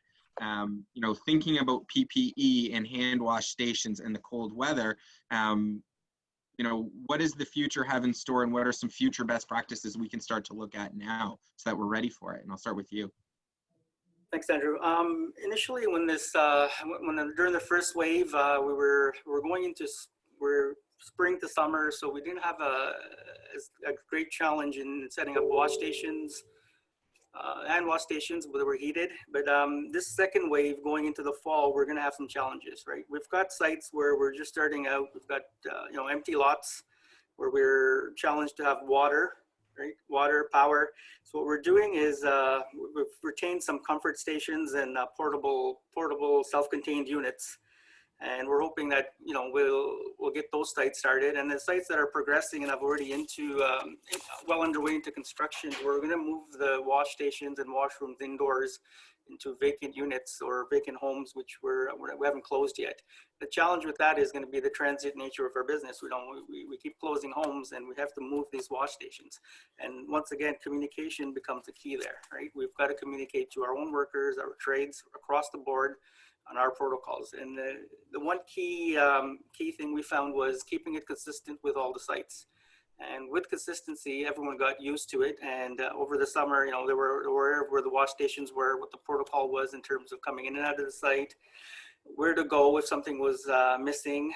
Thinking about PPE and hand wash stations and the cold weather, what does the future have in store, and what are some future best practices we can start to look at now so that we're ready for it? And I'll start with you. Thanks, Andrew. Initially, when during the first wave, we're going into spring to summer, so we didn't have a great challenge in setting up wash stations. Hand wash stations that were heated, but this second wave going into the fall, we're going to have some challenges, right? We've got sites where we're just starting out. We've got empty lots where we're challenged to have water, right? Water, power. So what we're doing is we've retained some comfort stations and portable self-contained units, And we're hoping that, you know, we'll get those sites started, and the sites that are progressing and have already well underway into construction, we're going to move the wash stations and washrooms indoors into vacant units or vacant homes, which we haven't closed yet. The challenge with that is going to be the transit nature of our business. We keep closing homes, and we have to move these wash stations. And once again, communication becomes the key there, right? We've got to communicate to our own workers, our trades across the board on our protocols. And the one key thing we found was keeping it consistent with all the sites. And with consistency, everyone got used to it. And over the summer, you know, they were aware of where the wash stations were, what the protocol was in terms of coming in and out of the site, where to go if something was missing.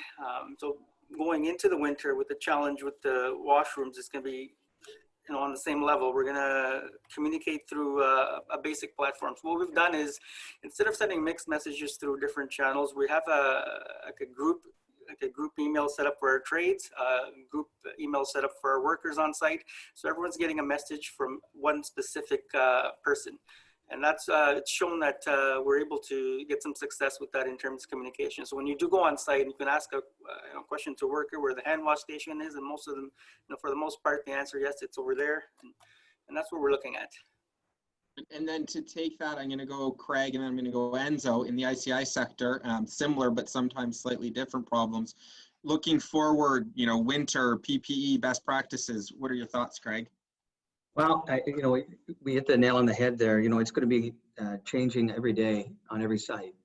So going into the winter with the challenge with the washrooms is going to be, you know, on the same level. We're going to communicate through a basic platform. So what we've done is, instead of sending mixed messages through different channels, we have a group email set up for our trades, group email set up for our workers on site. So everyone's getting a message from one specific person. And that's it's shown that we're able to get some success with that in terms of communication. So when you do go on site, and you can ask a question to a worker where the hand wash station is, and most of them, you know, for the most part, the answer, yes, it's over there. And that's what we're looking at. And then to take that, I'm going to go Craig, and then I'm going to go Enzo. In the ICI sector, similar but sometimes slightly different problems. Looking forward, you know, winter, PPE, best practices. What are your thoughts, Craig? Well, you know, we hit the nail on the head there. You know, it's going to be changing every day on every site,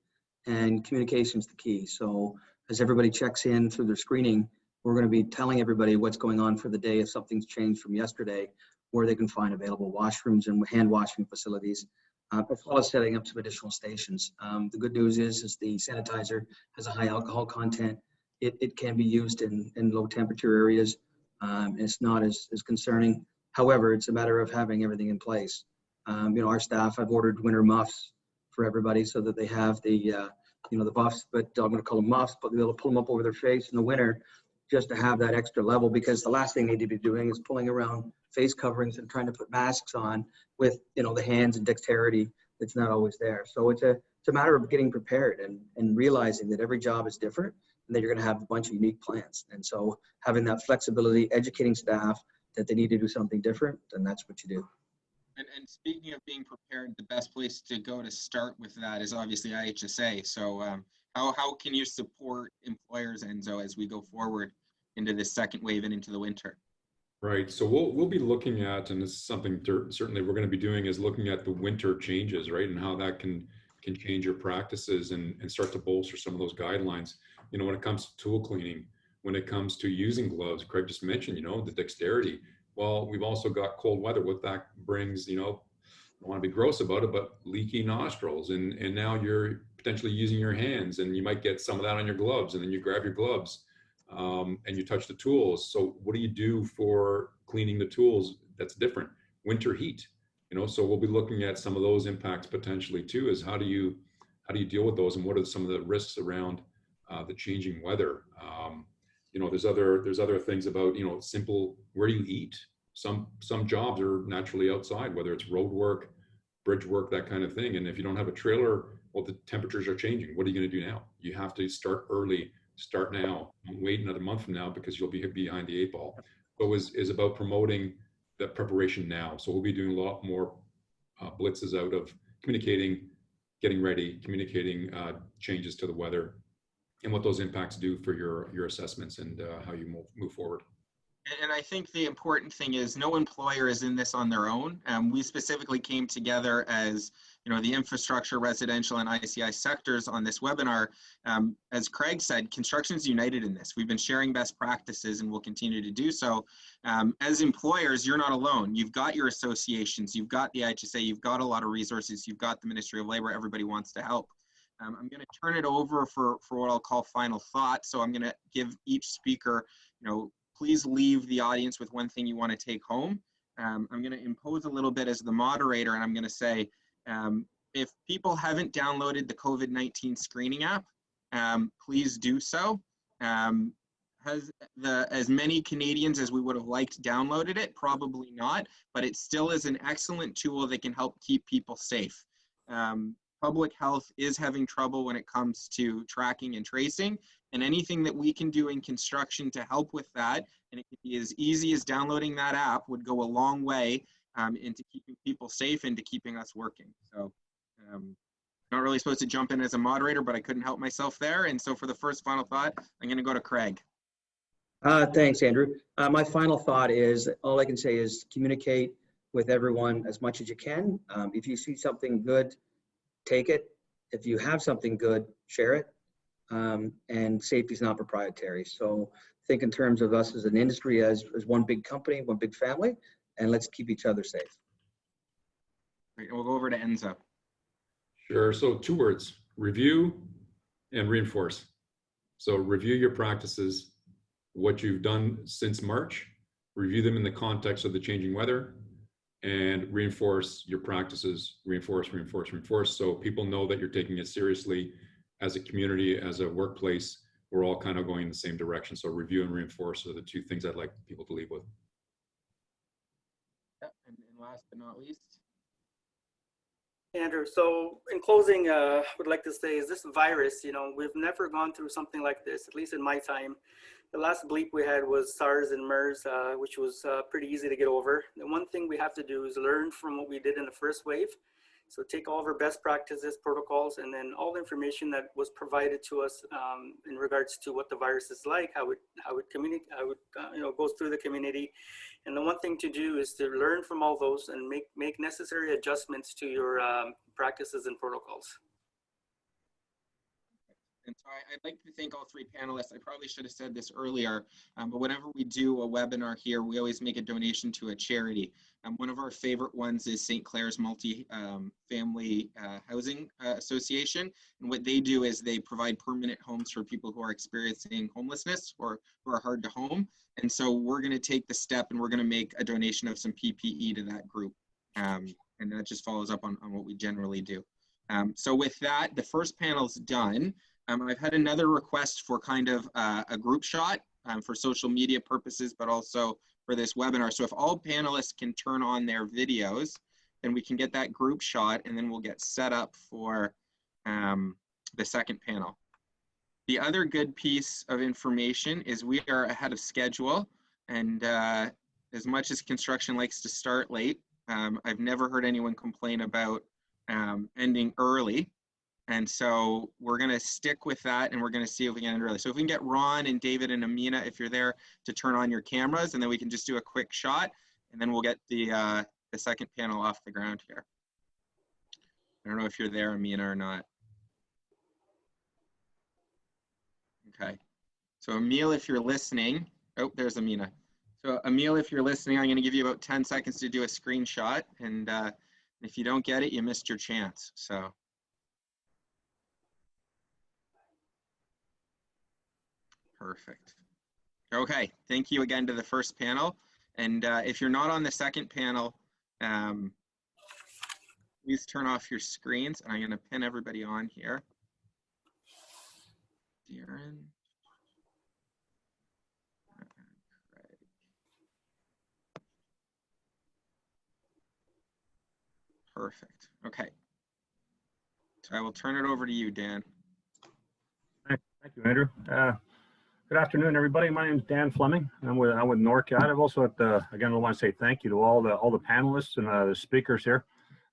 and communication is the key. So as everybody checks in through their screening, we're going to be telling everybody what's going on for the day, if something's changed from yesterday, where they can find available washrooms and hand washing facilities, as well as setting up some additional stations. The good news is the sanitizer has a high alcohol content. It can be used in low temperature areas. It's not as concerning. However, it's a matter of having everything in place. You know, our staff have ordered winter muffs for everybody so that they have the, you know, the buffs, but I'm going to call them muffs, but they'll pull them up over their face in the winter just to have that extra level, because the last thing they need to be doing is pulling around face coverings and trying to put masks on with, you know, the hands and dexterity that's not always there. So it's a matter of getting prepared and realizing that every job is different and that you're going to have a bunch of unique plans. And so having that flexibility, educating staff that they need to do something different, then that's what you do. And speaking of being prepared, the best place to go to start with that is obviously IHSA. So how can you support employers, Enzo, as we go forward into this second wave and into the winter? Right. So we'll be looking at, and this is something certainly we're going to be doing, is looking at the winter changes, right, and how that can change your practices and start to bolster some of those guidelines. You know, when it comes to tool cleaning, when it comes to using gloves, Craig just mentioned, you know, the dexterity. Well, we've also got cold weather. What that brings, you know, I don't want to be gross about it, but leaky nostrils, and now you're potentially using your hands, and you might get some of that on your gloves, and then you grab your gloves and you touch the tools. So what do you do for cleaning the tools? That's different. Winter heat, you know, so we'll be looking at some of those impacts potentially too, is how do you deal with those, and what are some of the risks around the changing weather? You know, there's other things about, you know, simple, where do you eat? Some jobs are naturally outside, whether it's road work, bridge work, that kind of thing. And if you don't have a trailer, well, the temperatures are changing. What are you going to do now? You have to start early, start now. Don't wait another month from now, because you'll be behind the 8 ball. So is about promoting that preparation now. So we'll be doing a lot more blitzes out of communicating, getting ready, communicating changes to the weather, and what those impacts do for your assessments and how you move forward. And I think the important thing is no employer is in this on their own. We specifically came together as, you know, the infrastructure, residential, and ICI sectors on this webinar. As Craig said, construction is united in this. We've been sharing best practices, and we'll continue to do so. As employers, you're not alone. You've got your associations, you've got the IHSA, you've got a lot of resources, you've got the Ministry of Labor. Everybody wants to help. I'm going to turn it over for what I'll call final thoughts. So I'm going to give each speaker, you know, please leave the audience with one thing you want to take home. I'm going to impose a little bit as the moderator, and I'm going to say, if people haven't downloaded the COVID-19 screening app, please do so. Has as many Canadians as we would have liked downloaded it? Probably not, but it still is an excellent tool that can help keep people safe. public health is having trouble when it comes to tracking and tracing, and anything that we can do in construction to help with that, and it can be as easy as downloading that app, would go a long way into keeping people safe and to keeping us working. So not really supposed to jump in as a moderator, but I couldn't help myself there. And so for the first final thought, I'm going to go to Craig. Thanks, Andrew. My final thought is, all I can say is communicate with everyone as much as you can. If you see something good, take it. If you have something good, share it. And safety is not proprietary. So think in terms of us as an industry, as one big company, one big family, and let's keep each other safe. Great. We'll go over to Enzo. Sure. So 2 words: review and reinforce. So review your practices, what you've done since March, review them in the context of the changing weather, and reinforce your practices, reinforce, so people know that you're taking it seriously as a community, as a workplace. We're all kind of going in the same direction. So review and reinforce are the 2 things I'd like people to leave with. Yep. And last but not least, Andrew, so in closing, would like to say is this virus, we've never gone through something like this, at least in my time. The last bleep we had was SARS and MERS, which was pretty easy to get over. The one thing we have to do is learn from what we did in the first wave. So take all of our best practices, protocols, and then all the information that was provided to us in regards to what the virus is like, how it goes through the community. And the one thing to do is to learn from all those and make necessary adjustments to your practices and protocols. And so I'd like to thank all 3 panelists. I probably should have said this earlier, but whenever we do a webinar here, we always make a donation to a charity. One of our favorite ones is St. Clair's Multi-Family Housing Association. And what they do is they provide permanent homes for people who are experiencing homelessness or who are hard to home. And so we're going to take the step and we're going to make a donation of some PPE to that group. And that just follows up on what we generally do. So with that, the first panel's done. I've had another request for kind of a group shot for social media purposes, but also for this webinar. So if all panelists can turn on their videos, then we can get that group shot and then we'll get set up for the second panel. The other good piece of information is we are ahead of schedule, and as much as construction likes to start late, I've never heard anyone complain about ending early. And so we're going to stick with that, and we're going to see if we can end early. So if we can get Ron and David and Amina, if you're there, to turn on your cameras, and then we can just do a quick shot, and then we'll get the second panel off the ground here. I don't know if you're there, Amina, or not. Okay. So Emil, if you're listening, oh, there's Amina. So Emil, if you're listening, I'm going to give you about 10 seconds to do a screenshot, and if you don't get it, you missed your chance. So. Perfect. Okay, thank you again to the first panel. And if you're not on the second panel, please turn off your screens. And I'm going to pin everybody on here. Darren. Perfect. Okay. So I will turn it over to you, Dan. Thank you, Andrew. Good afternoon, everybody. My name is Dan Fleming. I'm with NORCAT. I've also again, I want to say thank you to all the panelists and the speakers here.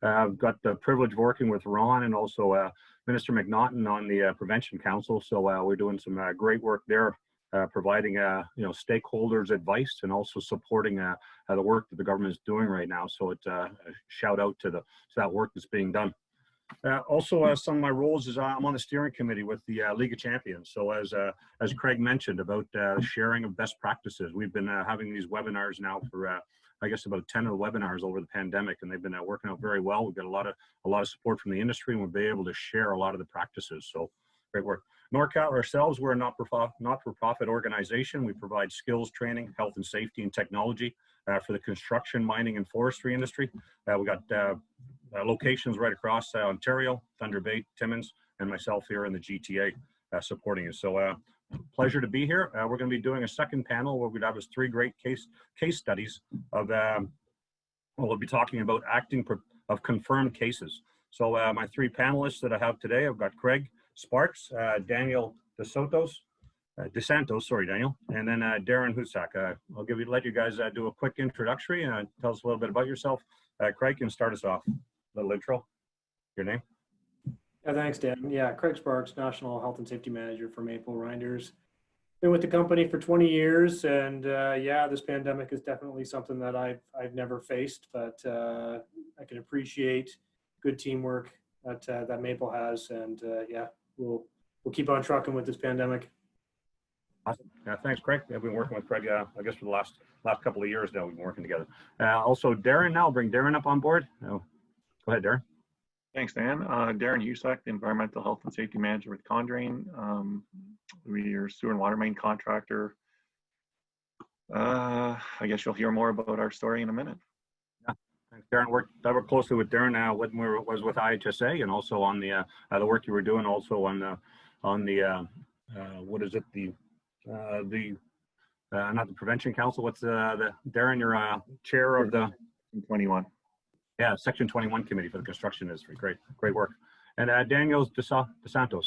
I've got the privilege of working with Ron and also Minister McNaughton on the Prevention Council. So we're doing some great work there, providing stakeholders advice and also supporting the work that the government is doing right now. So it's a shout out to that work that's being done. Also, some of my roles is I'm on the steering committee with the League of Champions. So as Craig mentioned about sharing of best practices, we've been having these webinars now for I guess about 10 of the webinars over the pandemic, and they've been working out very well. We've got a lot of support from the industry, and we'll be able to share a lot of the practices. So great work. NORCAT ourselves, we're a not-for-profit organization. We provide skills training, health and safety, and technology for the construction, mining, and forestry industry. We got locations right across Ontario, Thunder Bay, Timmins, and myself here in the GTA supporting you. So pleasure to be here. We're going to be doing a second panel where we'd have 3 great case studies of, we'll be talking about acting of confirmed cases. So my three panelists that I have today, I've got Craig Sparks, Daniel DeSantos, sorry, Daniel, and then Darren Husak. I'll let you guys do a quick introductory and tell us a little bit about yourself. Craig can start us off. A little intro. Your name? Yeah, thanks, Dan. Yeah, Craig Sparks, National Health and Safety Manager for Maple Reinders. Been with the company for 20 years, and yeah, this pandemic is definitely something that I've never faced, but I can appreciate good teamwork that Maple has, and yeah, we'll keep on trucking with this pandemic. Awesome. Yeah, thanks, Craig. I've been working with Craig, I guess, for the last couple of years now. We've been working together. Also, Darren. Now, I'll bring Darren up on board. Go ahead, Darren. Thanks, Dan. Darren Husak, the Environmental Health and Safety Manager with Condrain. We are a sewer and water main contractor. I guess you'll hear more about our story in a minute. Yeah, thanks, Darren. I worked closely with Darren when we was with IHSA, and also on the work you were doing also on the what is it, not the Prevention Council. What's the Darren? You're chair of the 21. Yeah, Section 21 committee for the construction industry. Great work. And Daniel DeSantos.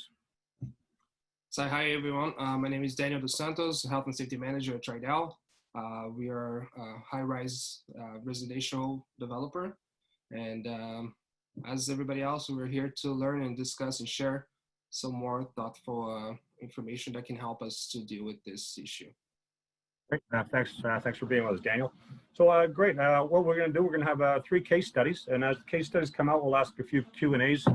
So hi everyone, my name is Daniel DeSantos, Health and Safety Manager at Tridel. We are a high-rise residential developer, and as everybody else, we're here to learn and discuss and share some more thoughtful information that can help us to deal with this issue. Great. Thanks for being with us, Daniel. So great. What we're going to do, we're going to have 3 case studies, and as the case studies come out, we'll ask a few Q&As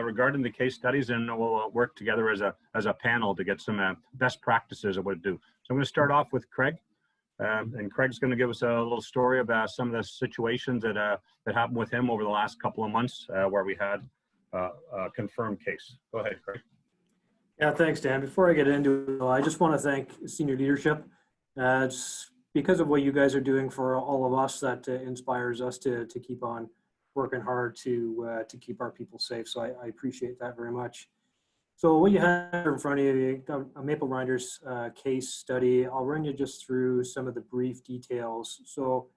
regarding the case studies, and we'll work together as a panel to get some best practices of what to do. So I'm going to start off with Craig, and Craig's going to give us a little story about some of the situations that happened with him over the last couple of months where we had a confirmed case. Go ahead, Craig. Yeah, thanks, Dan. Before I get into it, I just want to thank senior leadership. It's because of what you guys are doing for all of us that inspires us to keep on working hard to keep our people safe. So I appreciate that very much. So what you have in front of you, a Maple Reinders case study. I'll run you just through some of the brief details. So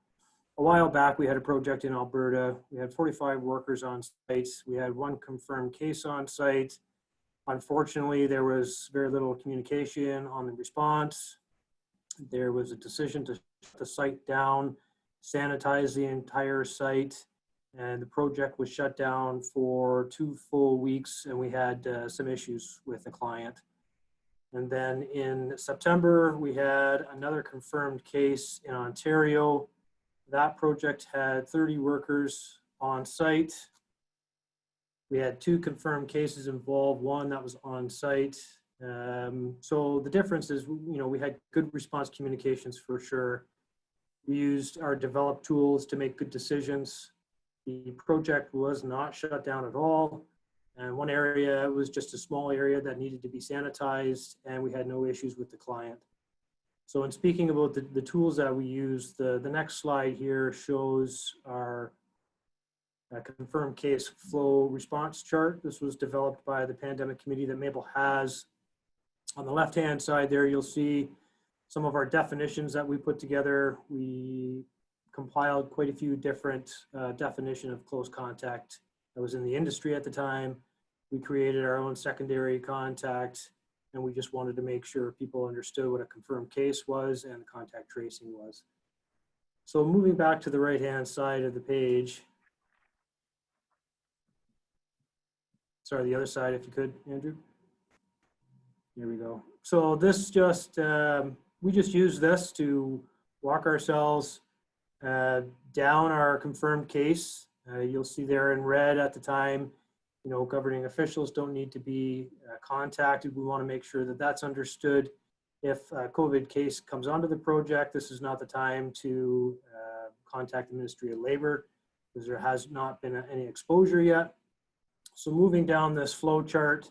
a while back, we had a project in Alberta. We had 45 workers on site. We had 1 confirmed case on site. Unfortunately, there was very little communication on the response. There was a decision to shut the site down, sanitize the entire site, and the project was shut down for 2 full weeks, and we had some issues with the client. And then in September, we had another confirmed case in Ontario. That project had 30 workers on site. We had 2 confirmed cases involved, 1 that was on site. So the difference is, we had good response communications for sure. We used our developed tools to make good decisions. The project was not shut down at all. And one area was just a small area that needed to be sanitized, and we had no issues with the client. So in speaking about the tools that we use, the next slide here shows our confirmed case flow response chart. This was developed by the pandemic committee that Maple has. On the left-hand side there, you'll see some of our definitions that we put together. We compiled quite a few different definition of close contact that was in the industry at the time. We created our own secondary contact, and we just wanted to make sure people understood what a confirmed case was and contact tracing was. So moving back to the right-hand side of the page. Sorry, the other side, if you could, Andrew. Here we go. So this just, we just use this to walk ourselves down our confirmed case. You'll see there in red at the time, governing officials don't need to be contacted. We want to make sure that that's understood. If a COVID case comes onto the project, this is not the time to contact the Ministry of Labor because there has not been any exposure yet. So moving down this flow chart,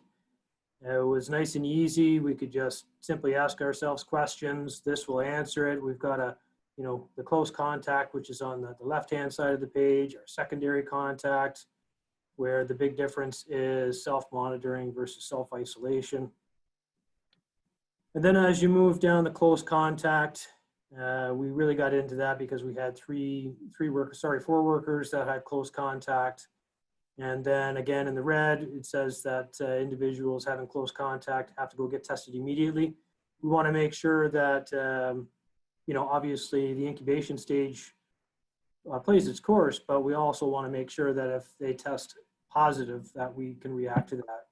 it was nice and easy. We could just simply ask ourselves questions. This will answer it. We've got the close contact, which is on the left-hand side of the page, our secondary contact, where the big difference is self-monitoring versus self-isolation. And then as you move down the close contact, we really got into that because we had four workers that had close contact. And then again, in the red, it says that individuals having close contact have to go get tested immediately. We want to make sure that, obviously the incubation stage plays its course, but we also want to make sure that if they test positive, that we can react to that.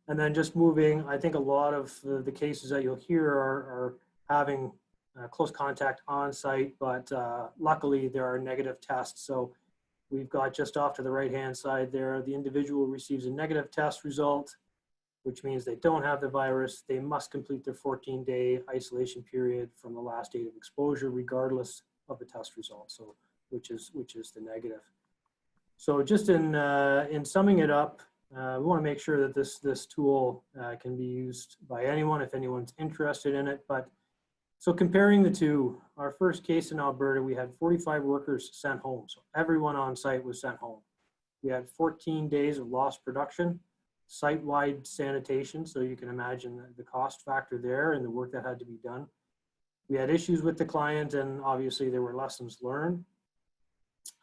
And then just moving, I think a lot of the cases that you'll hear are having close contact on site, but luckily there are negative tests. So we've got just off to the right-hand side there, the individual receives a negative test result, which means they don't have the virus. They must complete their 14-day isolation period from the last date of exposure, regardless of the test result. So, which is the negative. So, just in summing it up, we want to make sure that this tool can be used by anyone if anyone's interested in it. But so comparing the two, our first case in Alberta, we had 45 workers sent home. So everyone on site was sent home. We had 14 days of lost production, site-wide sanitation. So you can imagine the cost factor there and the work that had to be done. We had issues with the client, and obviously there were lessons learned.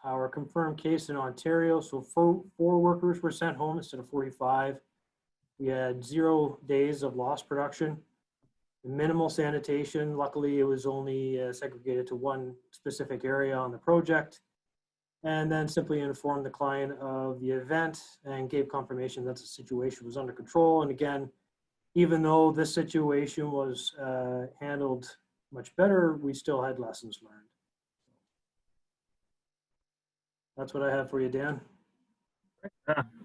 Our confirmed case in Ontario, so 4 workers were sent home instead of 45. We had 0 days of lost production. Minimal sanitation. Luckily, it was only segregated to one specific area on the project. And then simply informed the client of the event and gave confirmation that the situation was under control. And again, even though this situation was handled much better, we still had lessons learned. That's what I have for you, Dan.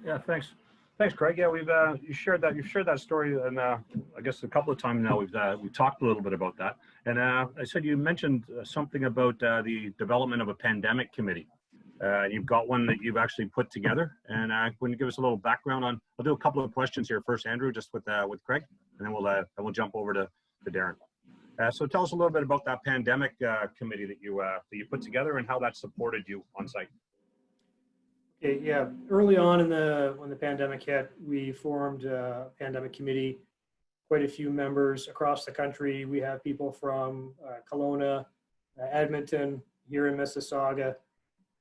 Yeah, thanks. Thanks, Craig. Yeah, we've you've shared that story, and I guess a couple of times now we've talked a little bit about that. And I said you mentioned something about the development of a pandemic committee. You've got one that you've actually put together, and can you give us a little background on? I'll do a couple of questions here first, Andrew, just with Craig, and then we'll jump over to Darren. So tell us a little bit about that pandemic committee that you put together and how that supported you on site. Okay, yeah, early on when the pandemic hit, we formed a pandemic committee, quite a few members across the country. We have people from Kelowna, Edmonton, here in Mississauga,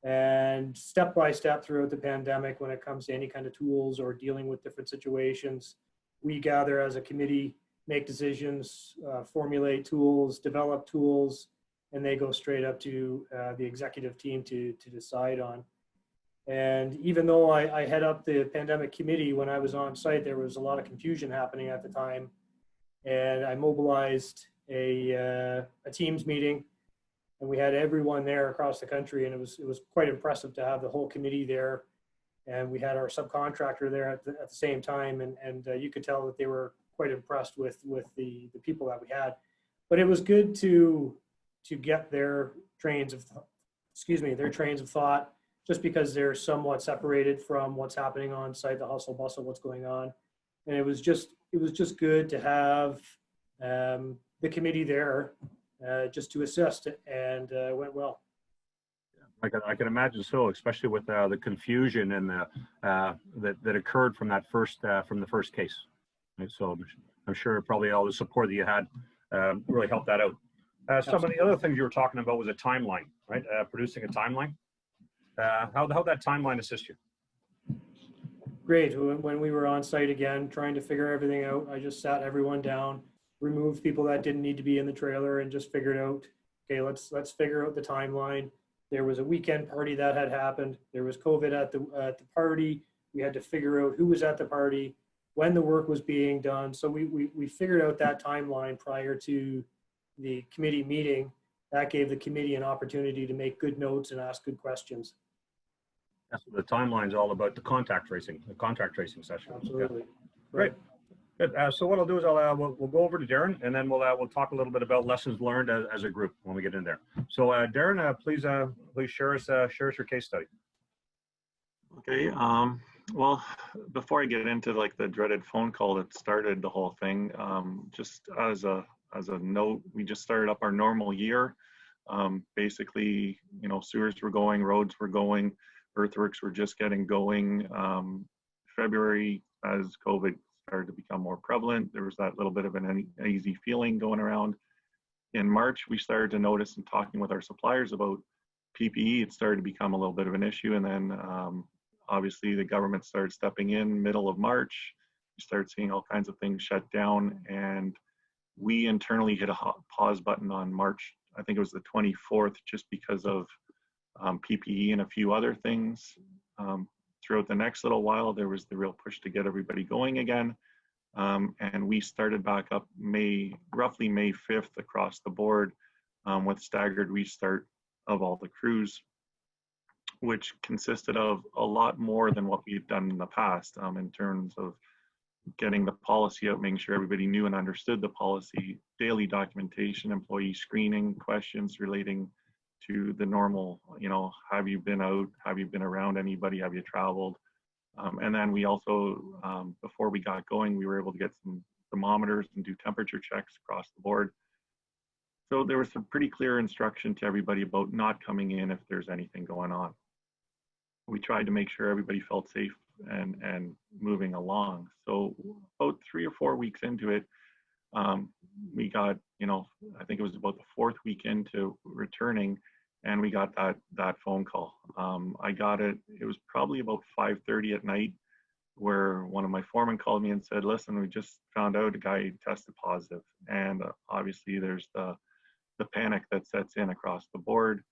and step by step throughout the pandemic, when it comes to any kind of tools or dealing with different situations, we gather as a committee, make decisions, formulate tools, develop tools, and they go straight up to the executive team to decide on. And even though I head up the pandemic committee, when I was on site, there was a lot of confusion happening at the time. And I mobilized a Teams meeting, and we had everyone there across the country. And it was quite impressive to have the whole committee there. And we had our subcontractor there at the same time. And you could tell that they were quite impressed with the people that we had. But it was good to get their trains of thought, just because they're somewhat separated from what's happening on site, the hustle bustle, what's going on. And it was just good to have the committee there just to assist, and went well. I can imagine so, especially with the confusion and that occurred from the first case. Right? So I'm sure probably all the support that you had really helped that out. Some of the other things you were talking about was a timeline, right? Producing a timeline. How'd that timeline assist you? Great. When we were on site again, trying to figure everything out, I just sat everyone down, removed people that didn't need to be in the trailer, and just figured out, okay, let's figure out the timeline. There was a weekend party that had happened. There was COVID at the party. We had to figure out who was at the party, when the work was being done. So we figured out that timeline prior to the committee meeting. That gave the committee an opportunity to make good notes and ask good questions. That's what the timeline's all about, the contact tracing session. Absolutely. Yeah. Great. Good. So what I'll do is we'll go over to Darren, and then we'll talk a little bit about lessons learned as a group when we get in there. So Darren, please share us your case study. Okay. Well, before I get into like the dreaded phone call that started the whole thing, just as a note, we just started up our normal year. Basically, sewers were going, roads were going, earthworks were just getting going. February, as COVID started to become more prevalent, there was that little bit of an uneasy feeling going around. In March, we started to notice, and talking with our suppliers about PPE, it started to become a little bit of an issue. And then obviously the government started stepping in middle of March. You start seeing all kinds of things shut down, and we internally hit a pause button on March, I think it was the 24th, just because of PPE and a few other things. Throughout the next little while, there was the real push to get everybody going again. And we started back up roughly May 5th across the board, with staggered restart of all the crews, which consisted of a lot more than what we had done in the past, in terms of getting the policy out, making sure everybody knew and understood the policy, daily documentation, employee screening, questions relating to the normal, have you been out? Have you been around anybody? Have you traveled? And then we also, before we got going, we were able to get some thermometers and do temperature checks across the board. So there was some pretty clear instruction to everybody about not coming in if there's anything going on. We tried to make sure everybody felt safe and moving along. So about 3 or 4 weeks into it, we got, I think it was about the 4th week into returning, and we got that phone call. I got it was probably about 5:30 at night, where one of my foremen called me and said, listen, we just found out a guy tested positive. And obviously there's the panic that sets in across the board,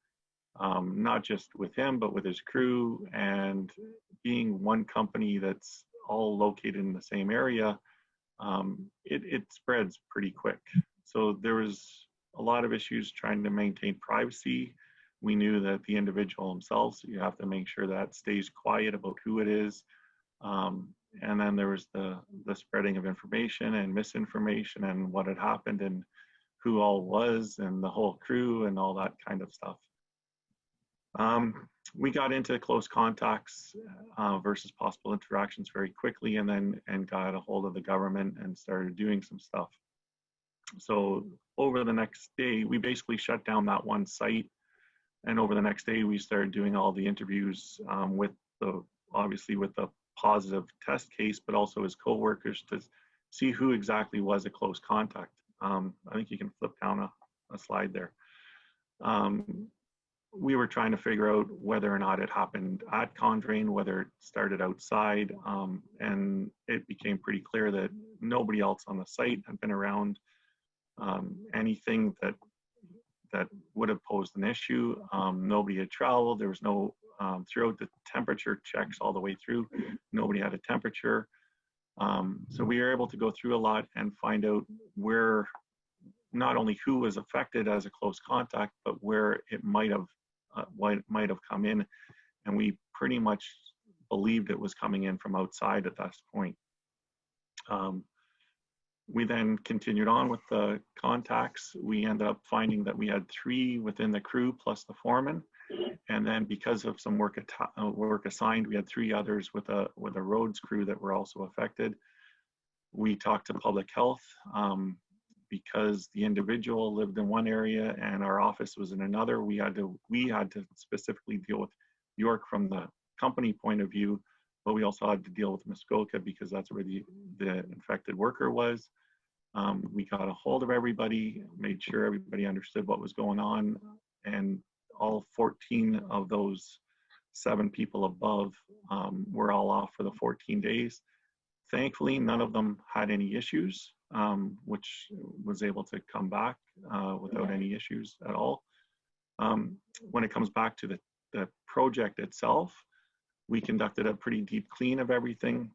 not just with him, but with his crew, and being one company that's all located in the same area, it spreads pretty quick. So there was a lot of issues trying to maintain privacy. We knew that the individual themselves, you have to make sure that stays quiet about who it is. And then there was the spreading of information and misinformation and what had happened and who all was and the whole crew and all that kind of stuff. We got into close contacts versus possible interactions very quickly, and got a hold of the government and started doing some stuff. So over the next day, we basically shut down that one site. And over the next day, we started doing all the interviews obviously with the positive test case, but also his coworkers to see who exactly was a close contact. I think you can flip down a slide there. We were trying to figure out whether or not it happened at Condrain, whether it started outside, and it became pretty clear that nobody else on the site had been around anything that would have posed an issue. Nobody had traveled. There was no, throughout the temperature checks all the way through, nobody had a temperature. So we were able to go through a lot and find out where, not only who was affected as a close contact, but where it might have come in. And we pretty much believed it was coming in from outside at that point. We then continued on with the contacts. We ended up finding that we had 3 within the crew plus the foreman. And then because of some work assigned, we had 3 others with a roads crew that were also affected. We talked to public health because the individual lived in one area and our office was in another. We had to specifically deal with York from the company point of view, but we also had to deal with Muskoka because that's where the infected worker was. We got a hold of everybody, made sure everybody understood what was going on, and all 14 of those 7 people above were all off for the 14 days. Thankfully, none of them had any issues, which was able to come back without any issues at all. When it comes back to the project itself, we conducted a pretty deep clean of everything.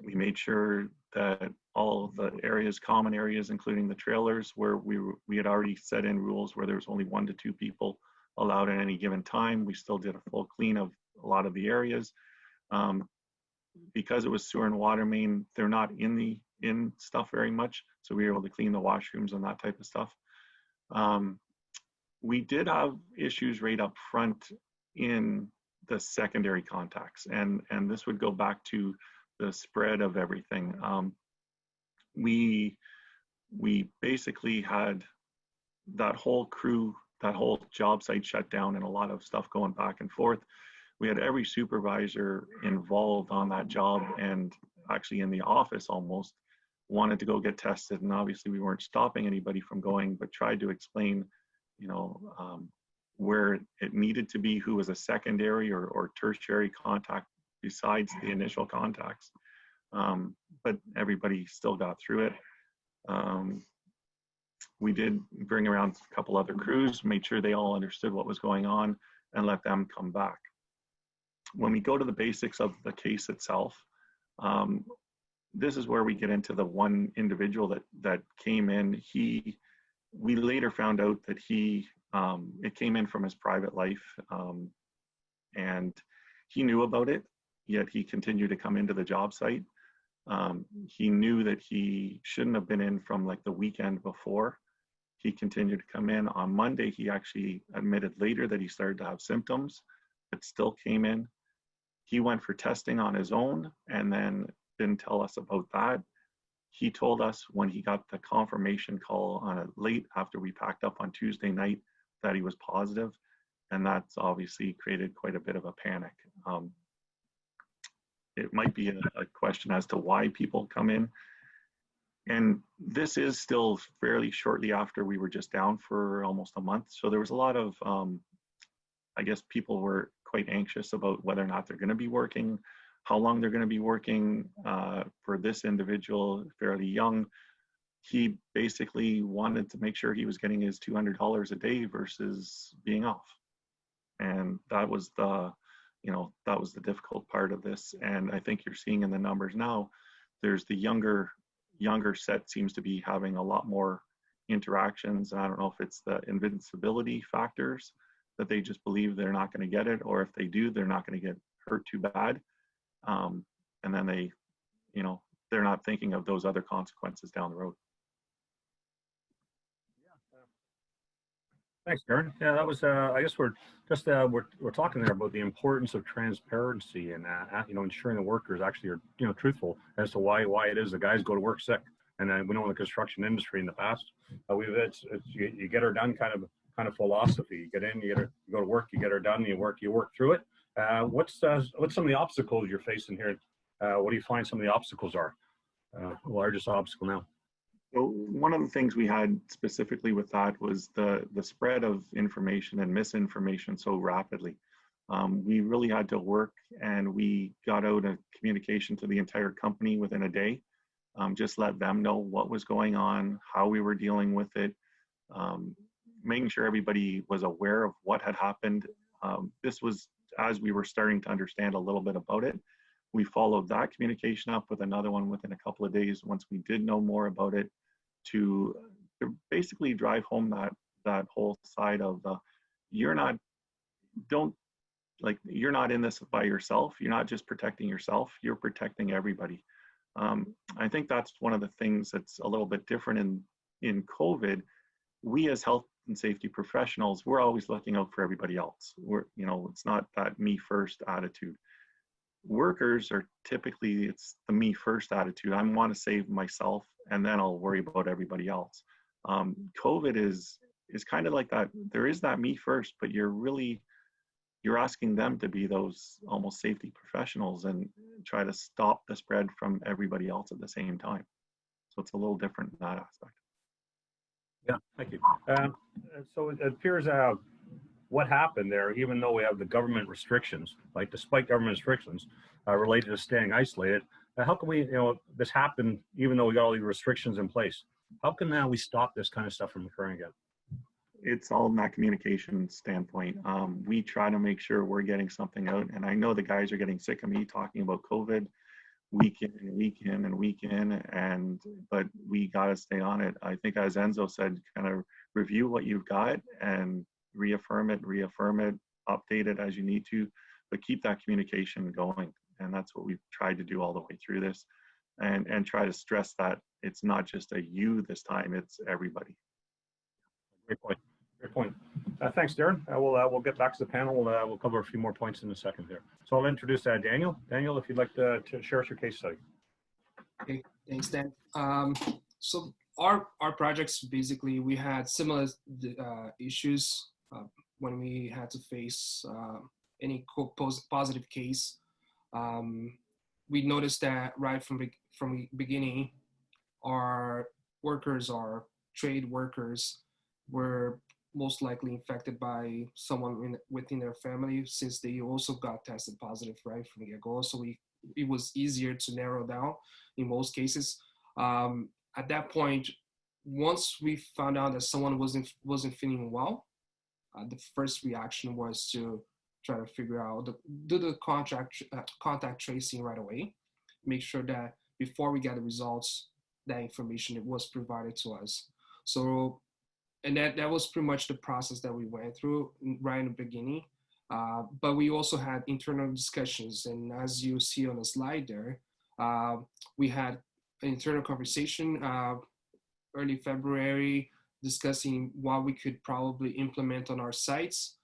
We made sure that all the areas, common areas, including the trailers, where we had already set in rules where there was only 1 to 2 people allowed at any given time. We still did a full clean of a lot of the areas. Because it was sewer and water main, they're not in stuff very much, so we were able to clean the washrooms and that type of stuff. We did have issues right up front in the secondary contacts, and this would go back to the spread of everything. We basically had that whole crew, that whole job site shut down, and a lot of stuff going back and forth. We had every supervisor involved on that job, and actually in the office almost wanted to go get tested. And obviously we weren't stopping anybody from going, but tried to explain, where it needed to be, who was a secondary or tertiary contact besides the initial contacts. But everybody still got through it. We did bring around a couple other crews, made sure they all understood what was going on, and let them come back. When we go to the basics of the case itself, this is where we get into the one individual that came in. We later found out that it came in from his private life, and he knew about it, yet he continued to come into the job site. He knew that he shouldn't have been in from like the weekend before. He continued to come in. On Monday, he actually admitted later that he started to have symptoms, but still came in. He went for testing on his own and then didn't tell us about that. He told us when he got the confirmation call on it late after we packed up on Tuesday night that he was positive, and that's obviously created quite a bit of a panic. It might be a question as to why people come in. And this is still fairly shortly after we were just down for almost a month. So there was a lot of, I guess people were quite anxious about whether or not they're going to be working, how long they're going to be working. For this individual, fairly young, he basically wanted to make sure he was getting his $200 a day versus being off. And that was the difficult part of this. And I think you're seeing in the numbers now, there's the younger set seems to be having a lot more interactions. And I don't know if it's the invincibility factors that they just believe they're not going to get it, or if they do, they're not going to get hurt too bad. And then they're not thinking of those other consequences down the road. Thanks, Darren. Yeah, that was. I guess we're talking there about the importance of transparency and ensuring the workers actually are truthful as to why it is the guys go to work sick. And we know in the construction industry in the past, you get her done kind of philosophy. You get in, you go to work, you get her done, you work through it. What's some of the obstacles you're facing here? What do you find some of the obstacles are? The largest obstacle now? So one of the things we had specifically with that was the spread of information and misinformation so rapidly. We really had to work, and we got out a communication to the entire company within a day. Just let them know what was going on, how we were dealing with it, making sure everybody was aware of what had happened. This was as we were starting to understand a little bit about it. We followed that communication up with another one within a couple of days once we did know more about it, to basically drive home that whole side of you're not in this by yourself. You're not just protecting yourself, you're protecting everybody. I think that's one of the things that's a little bit different in COVID. We as health and safety professionals, we're always looking out for everybody else. It's not that me first attitude. Workers are typically, it's the me first attitude. I want to save myself and then I'll worry about everybody else. COVID is kind of like that. There is that me first, but you're asking them to be those almost safety professionals and try to stop the spread from everybody else at the same time. So it's a little different in that aspect. Yeah, thank you. So it appears what happened there, even though we have the government restrictions, like despite government restrictions related to staying isolated, how can we, this happened even though we got all these restrictions in place? How can now we stop this kind of stuff from occurring again? It's all in that communication standpoint. We try to make sure we're getting something out, and I know the guys are getting sick of me talking about COVID week in and week in, but we got to stay on it. I think, as Enzo said, kind of review what you've got and reaffirm it, update it as you need to, but keep that communication going. And that's what we've tried to do all the way through this, and try to stress that it's not just a you this time, it's everybody. Great point. Great point. Thanks, Darren. We'll get back to the panel. We'll cover a few more points in a second here. So I'll introduce Daniel. Daniel, if you'd like to share us your case study. Okay, thanks, Dan. So our projects, basically, we had similar issues when we had to face any positive case. We noticed that right from the beginning, our workers, our trade workers, were most likely infected by someone within their family, since they also got tested positive right from the get-go. So it was easier to narrow down in most cases. At that point, once we found out that someone wasn't feeling well, the first reaction was to try to figure out, do the contact tracing right away, make sure that before we get the results, that information was provided to us. So, and that was pretty much the process that we went through right in the beginning. But we also had internal discussions, and as you see on the slide there, we had an internal conversation early February discussing what we could probably implement on our sites.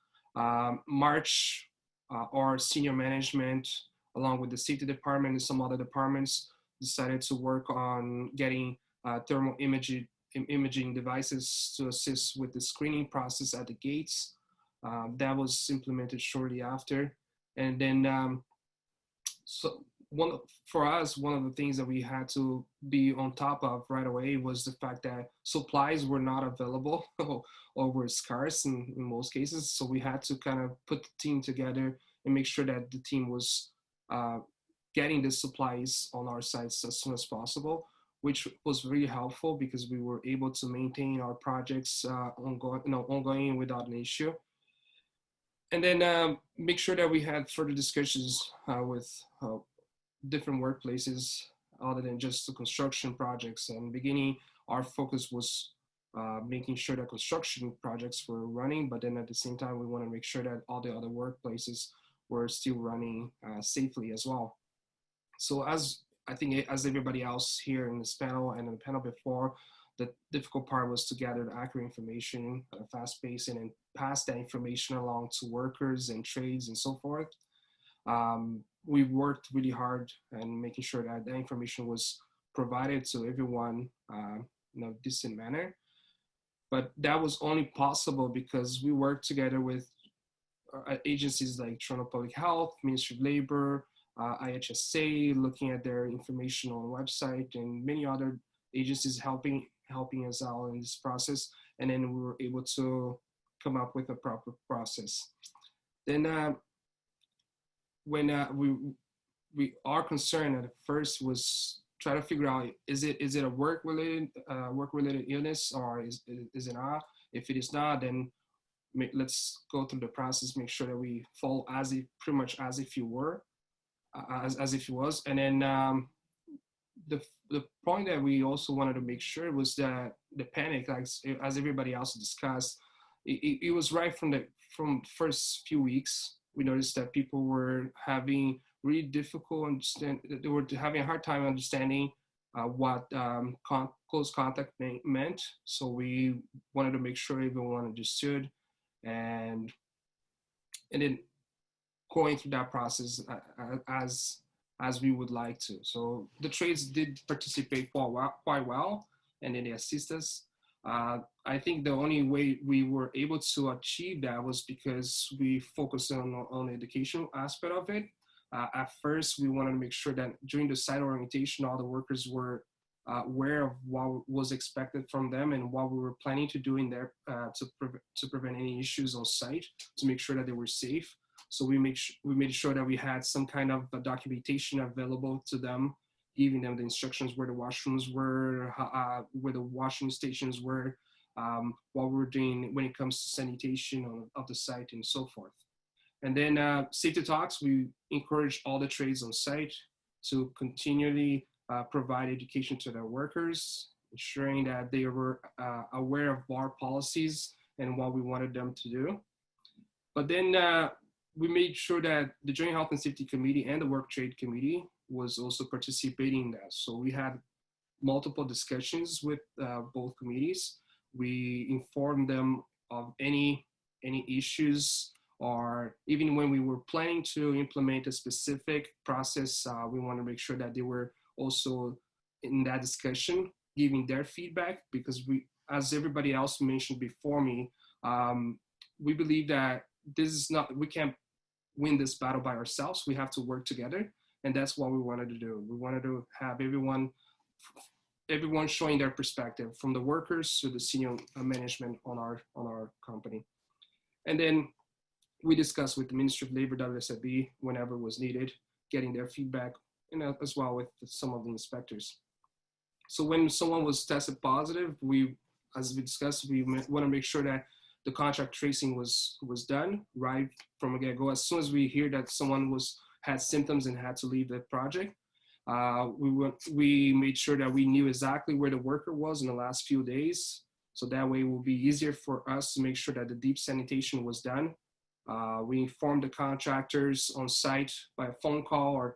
March, our senior management, along with the safety department and some other departments, decided to work on getting thermal imaging devices to assist with the screening process at the gates. That was implemented shortly after. And then, so for us, one of the things that we had to be on top of right away was the fact that supplies were not available or were scarce in most cases. So we had to kind of put the team together and make sure that the team was getting the supplies on our sites as soon as possible, which was really helpful because we were able to maintain our projects ongoing without an issue. And then make sure that we had further discussions with different workplaces other than just the construction projects. And beginning, our focus was making sure that construction projects were running, but then at the same time, we want to make sure that all the other workplaces were still running safely as well. So as I think, as everybody else here in this panel and in the panel before, the difficult part was to gather the accurate information at a fast pace and then pass that information along to workers and trades and so forth. We worked really hard and making sure that the information was provided to everyone in a decent manner. But that was only possible because we worked together with agencies like Toronto Public Health, Ministry of Labor, IHSA, looking at their information on the website, and many other agencies helping us out in this process. And then we were able to come up with a proper process. Then when we are concerned at first was try to figure out, is it a work-related illness, or is it not? If it is not, then let's go through the process, make sure that we follow pretty much as if you were, as if it was. And then the point that we also wanted to make sure was that the panic, like as everybody else discussed, it was right from first few weeks. We noticed that people were having really they were having a hard time understanding what close contact meant. So we wanted to make sure everyone understood, and then going through that process as we would like to. So the trades did participate quite well, and then they assist us. I think the only way we were able to achieve that was because we focused on the educational aspect of it. At first, we wanted to make sure that during the site orientation, all the workers were aware of what was expected from them and what we were planning to do in there to prevent any issues on site, to make sure that they were safe. So we made sure that we had some kind of documentation available to them, giving them the instructions where the washrooms were, where the washing stations were, what we're doing when it comes to sanitation of the site and so forth. And then safety talks, we encourage all the trades on site to continually provide education to their workers, ensuring that they were aware of our policies and what we wanted them to do. But then we made sure that the Joint Health and Safety Committee and the Work Trade Committee was also participating in that. So we had multiple discussions with both committees. We informed them of any issues, or even when we were planning to implement a specific process, we want to make sure that they were also in that discussion, giving their feedback, because we, as everybody else mentioned before me, we believe that we can't win this battle by ourselves. We have to work together. And that's what we wanted to do. We wanted to have everyone everyone showing their perspective, from the workers to the senior management on our company. And then we discussed with the Ministry of Labor, WSIB, whenever was needed, getting their feedback, and as well with some of the inspectors. So when someone was tested positive, as we discussed, we want to make sure that the contact tracing was done right from the get-go. As soon as we hear that someone had symptoms and had to leave the project, we made sure that we knew exactly where the worker was in the last few days. So that way it will be easier for us to make sure that the deep sanitation was done. We informed the contractors on site by a phone call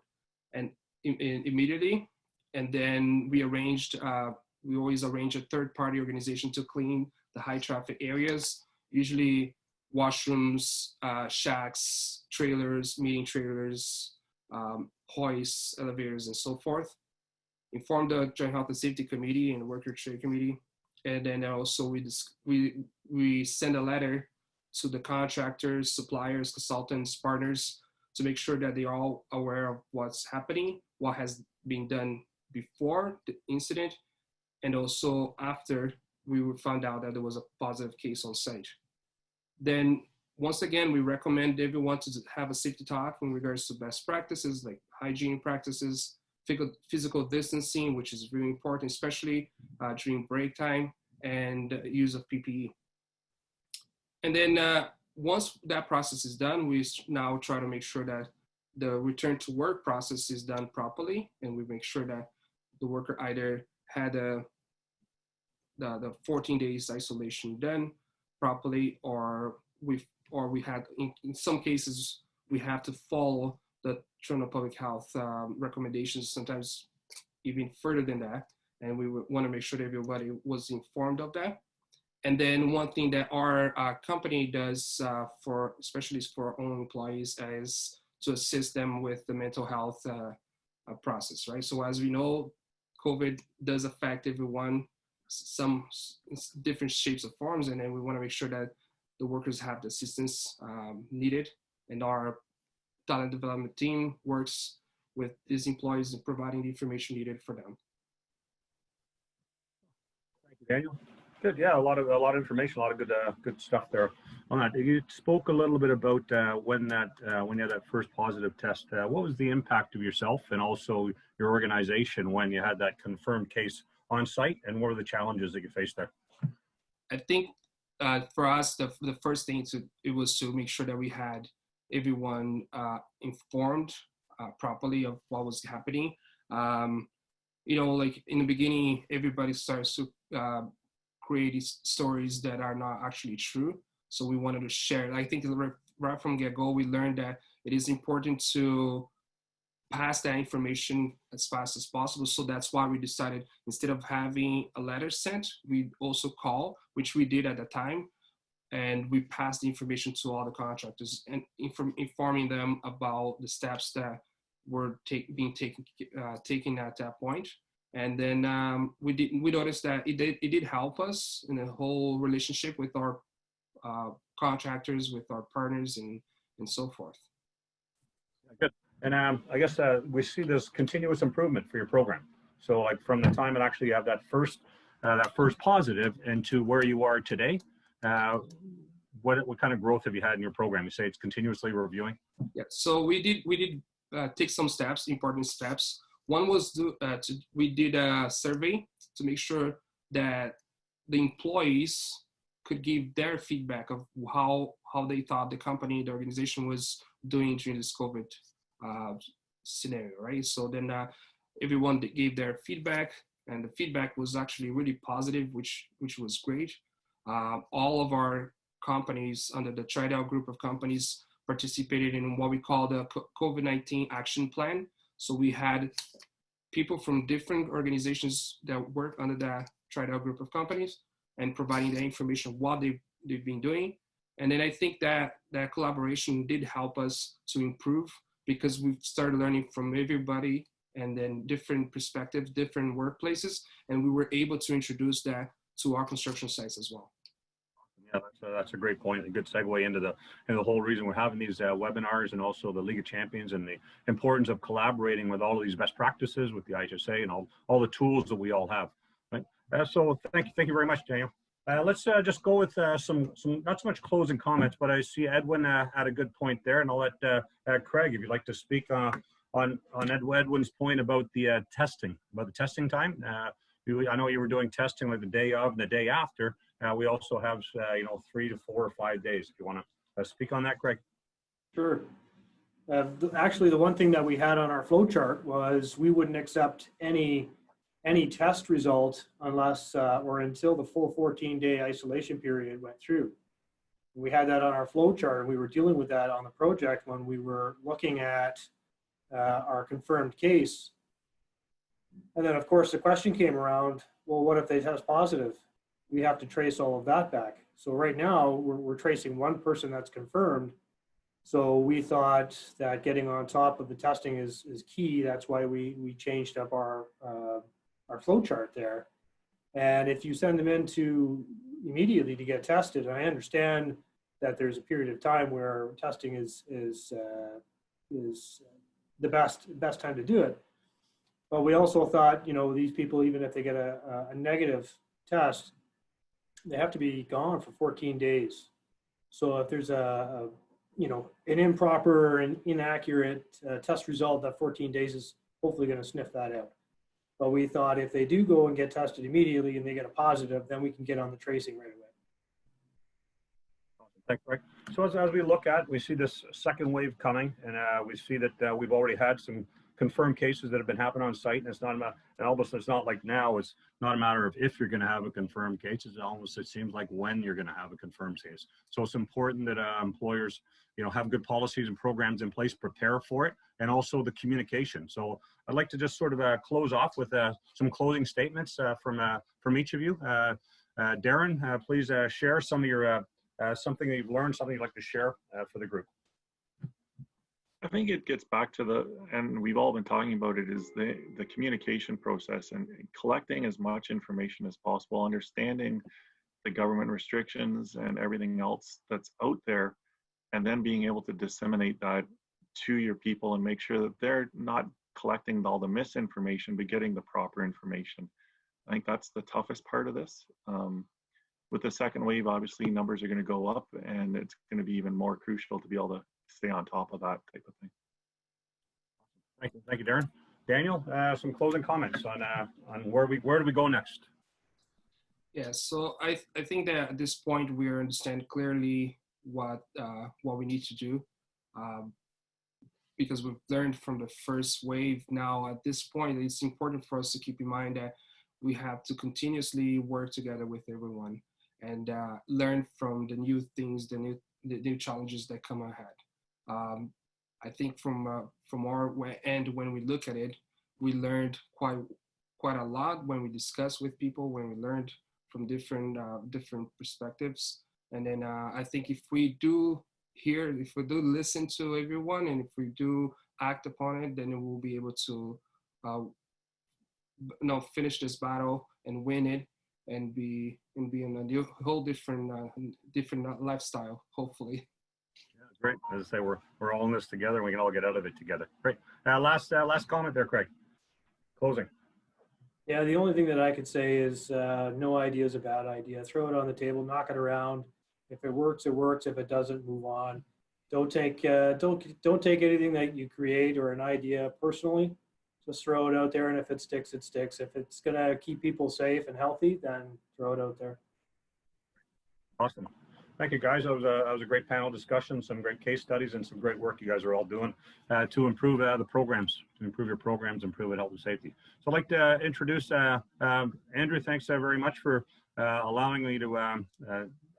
immediately. And then we always arrange a third-party organization to clean the high traffic areas, usually washrooms, shacks, trailers, meeting trailers, hoists, elevators, and so forth. Inform the Joint Health and Safety Committee and the Worker Trade Committee. And then also we send a letter to the contractors, suppliers, consultants, partners, to make sure that they're all aware of what's happening, what has been done before the incident, and also after we found out that there was a positive case on site. Then once again, we recommend everyone to have a safety talk in regards to best practices like hygiene practices, physical distancing, which is really important, especially during break time, and use of PPE. And then once that process is done, we now try to make sure that the return to work process is done properly, and we make sure that the worker either had the 14 days isolation done properly, or we had, in some cases, we have to follow the Toronto Public Health recommendations, sometimes even further than that. And we want to make sure that everybody was informed of that. And then one thing that our company does especially for our own employees, is to assist them with the mental health process, right? So as we know, COVID does affect everyone, some different shapes or forms, and then we want to make sure that the workers have the assistance needed. And our talent development team works with these employees in providing the information needed for them. Thank you, Daniel. Good. Yeah, a lot of information, a lot of good stuff there on that. You spoke a little bit about when you had that first positive test. What was the impact of yourself and also your organization when you had that confirmed case on site, and what were the challenges that you faced there? I think for us, the first thing was to make sure that we had everyone informed properly of what was happening. Like in the beginning, everybody starts to create these stories that are not actually true. So we wanted to share. I think right from get-go, we learned that it is important to pass that information as fast as possible. So that's why we decided, instead of having a letter sent, we also call, which we did at the time, and we passed the information to all the contractors and informing them about the steps that were being taken at that point. And then we noticed that it did help us in the whole relationship with our contractors, with our partners, and so forth. Good. And I guess we see this continuous improvement for your program. So like from the time it actually have that first positive into where you are today, what kind of growth have you had in your program? You say it's continuously reviewing? Yeah, so we did take some steps, important steps. One was we did a survey to make sure that the employees could give their feedback of how they thought the company, the organization was doing during this COVID scenario, right? So then everyone gave their feedback, and the feedback was actually really positive, which was great. All of our companies under the Tridel group of companies participated in what we call the COVID-19 action plan. So we had people from different organizations that work under that Tridel group of companies and providing the information what they've been doing. And then I think that collaboration did help us to improve, because we've started learning from everybody, and then different perspectives, different workplaces, and we were able to introduce that to our construction sites as well. Yeah, that's a great point. A good segue into the whole reason we're having these webinars, and also the League of Champions, and the importance of collaborating with all of these best practices with the IHSA and all the tools that we all have. So thank you very much, Daniel. Let's just go with some not so much closing comments, but I see Edwin had a good point there, and I'll let Craig, if you'd like to speak on Edwin's point about the testing time. I know you were doing testing like the day of and the day after. We also have 3 to 4 or 5 days. If you want to speak on that, Craig. Sure. Actually, the one thing that we had on our flow chart was we wouldn't accept any test result unless or until the full 14-day isolation period went through. We had that on our flow chart, and we were dealing with that on the project when we were looking at our confirmed case. And then, of course, the question came around, well, what if they test positive? We have to trace all of that back. So right now, we're tracing one person that's confirmed. So we thought that getting on top of the testing is key. That's why we changed up our flow chart there. And if you send them in immediately to get tested, and I understand that there's a period of time where testing is the best time to do it. But we also thought, these people, even if they get a negative test, they have to be gone for 14 days. So if there's an improper and inaccurate test result, that 14 days is hopefully going to sniff that out. But we thought if they do go and get tested immediately and they get a positive, then we can get on the tracing right away. Thanks, Greg. So as we look at, we see this second wave coming, and we see that we've already had some confirmed cases that have been happening on site, and it's not it's not like now, it's not a matter of if you're going to have a confirmed case, it seems like when you're going to have a confirmed case. So it's important that employers have good policies and programs in place, prepare for it, and also the communication. So I'd like to just sort of close off with some closing statements from each of you. Darren, please share some of your something that you've learned, something you'd like to share for the group. I think it gets back to and we've all been talking about it, is the communication process and collecting as much information as possible, understanding the government restrictions and everything else that's out there, and then being able to disseminate that to your people and make sure that they're not collecting all the misinformation, but getting the proper information. I think that's the toughest part of this. With the second wave, obviously numbers are going to go up, and it's going to be even more crucial to be able to stay on top of that type of thing. Thank you, Darren. Daniel, some closing comments on where do we go next? Yeah, so I think that at this point we understand clearly what we need to do, because we've learned from the first wave. Now at this point, it's important for us to keep in mind that we have to continuously work together with everyone and learn from the new things, the new challenges that come ahead. I think from our end, when we look at it, we learned quite a lot when we discuss with people, when we learned from different perspectives. And then I think if we do listen to everyone, and if we do act upon it, then we'll be able to finish this battle and win it, and be in a whole different lifestyle, hopefully. Yeah, great. As I say, we're all in this together, and we can all get out of it together. Great. Last comment there, Craig. Closing. Yeah, the only thing that I could say is no idea is a bad idea. Throw it on the table, knock it around. If it works, it works. If it doesn't, move on. Don't take anything that you create or an idea personally. Just throw it out there, and if it sticks, it sticks. If it's gonna keep people safe and healthy, then throw it out there. Awesome. Thank you, guys. That was a great panel discussion, some great case studies, and some great work you guys are all doing to improve the programs, improve health and safety. So I'd like to introduce Andrew. Thanks very much for allowing me to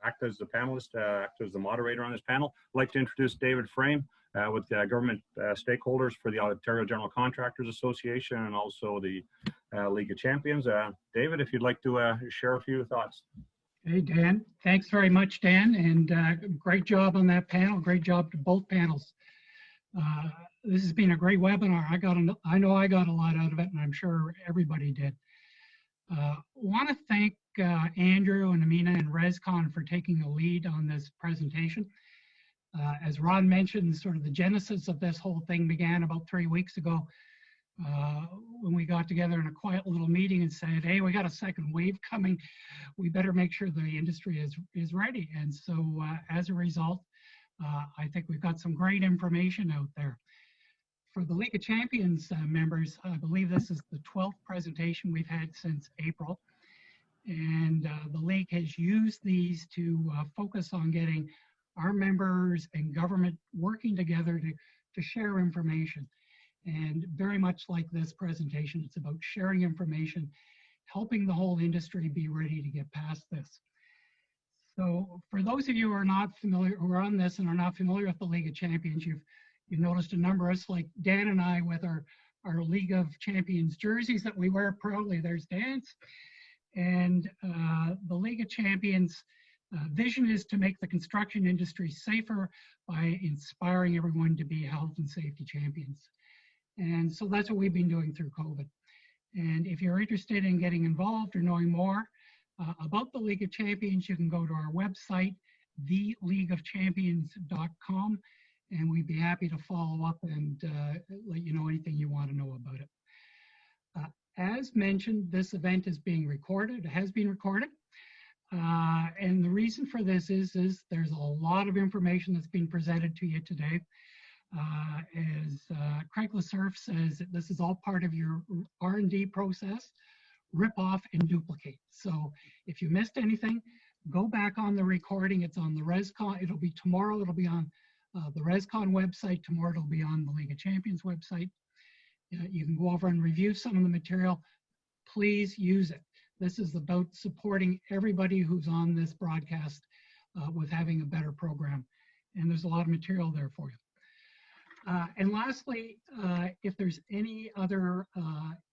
act as the panelist, act as the moderator on this panel. I'd like to introduce David Frame with government stakeholders for the Ontario General Contractors Association and also the League of Champions. David, if you'd like to share a few thoughts. Hey, Dan. Thanks very much, Dan, and great job on that panel. Great job to both panels. This has been a great webinar. I know I got a lot out of it, and I'm sure everybody did. Want to thank Andrew and Amina and ResCon for taking the lead on this presentation. As Ron mentioned, sort of the genesis of this whole thing began about 3 weeks ago when we got together in a quiet little meeting and said, hey, we got a second wave coming. We better make sure the industry is ready. And so as a result, I think we've got some great information out there. For the League of Champions members, I believe this is the 12th presentation we've had since April. And the League has used these to focus on getting our members and government working together to share information. And very much like this presentation, it's about sharing information, helping the whole industry be ready to get past this. So for those of you who are not familiar, who are on this and are not familiar with the League of Champions, you've noticed a number of us, like Dan and I, with our League of Champions jerseys that we wear proudly. There's Dan's. And the League of Champions vision is to make the construction industry safer by inspiring everyone to be health and safety champions. And so that's what we've been doing through COVID. And if you're interested in getting involved or knowing more about the League of Champions, you can go to our website, theleagueofchampions.com, and we'd be happy to follow up and let you know anything you want to know about it. As mentioned, this event is being recorded. It has been recorded. And the reason for this is there's a lot of information that's been presented to you today. As Craig LaSurf says, this is all part of your R&D process, rip off and duplicate. So if you missed anything, go back on the recording. It's on the ResCon. It'll be tomorrow. It'll be on the ResCon website. Tomorrow it'll be on the League of Champions website. You can go over and review some of the material. Please use it. This is about supporting everybody who's on this broadcast with having a better program. And there's a lot of material there for you. And lastly, if there's any other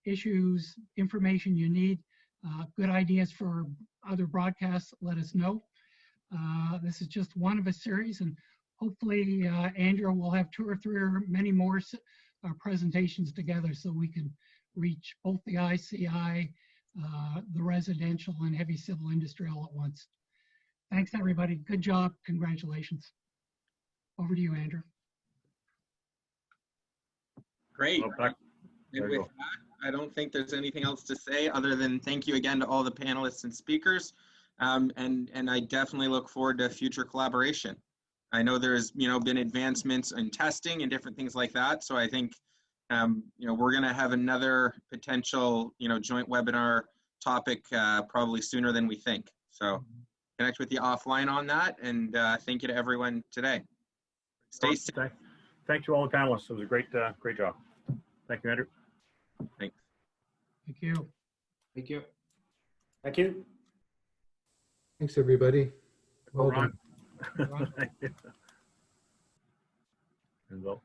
issues, information you need, good ideas for other broadcasts, let us know. This is just one of a series, and hopefully Andrew will have 2 or 3 or many more presentations together so we can reach both the ICI, the residential and heavy civil industry all at once. Thanks everybody, good job, congratulations. Over to you, Andrew. Great. Well, back- And There with you go. that, I don't think there's anything else to say other than thank you again to all the panelists and speakers. And I definitely look forward to future collaboration. I know there's been advancements in testing and different things like that. So I think we're going to have another potential joint webinar topic probably sooner than we think. So connect with you offline on that, and thank you to everyone today. Stay safe. Thank you all the panelists. It was a great job. Thank you, Andrew. Thanks. Thank you. Thank you. Thank you. Thanks, everybody. Well Ron. done. Thank you. Enzo.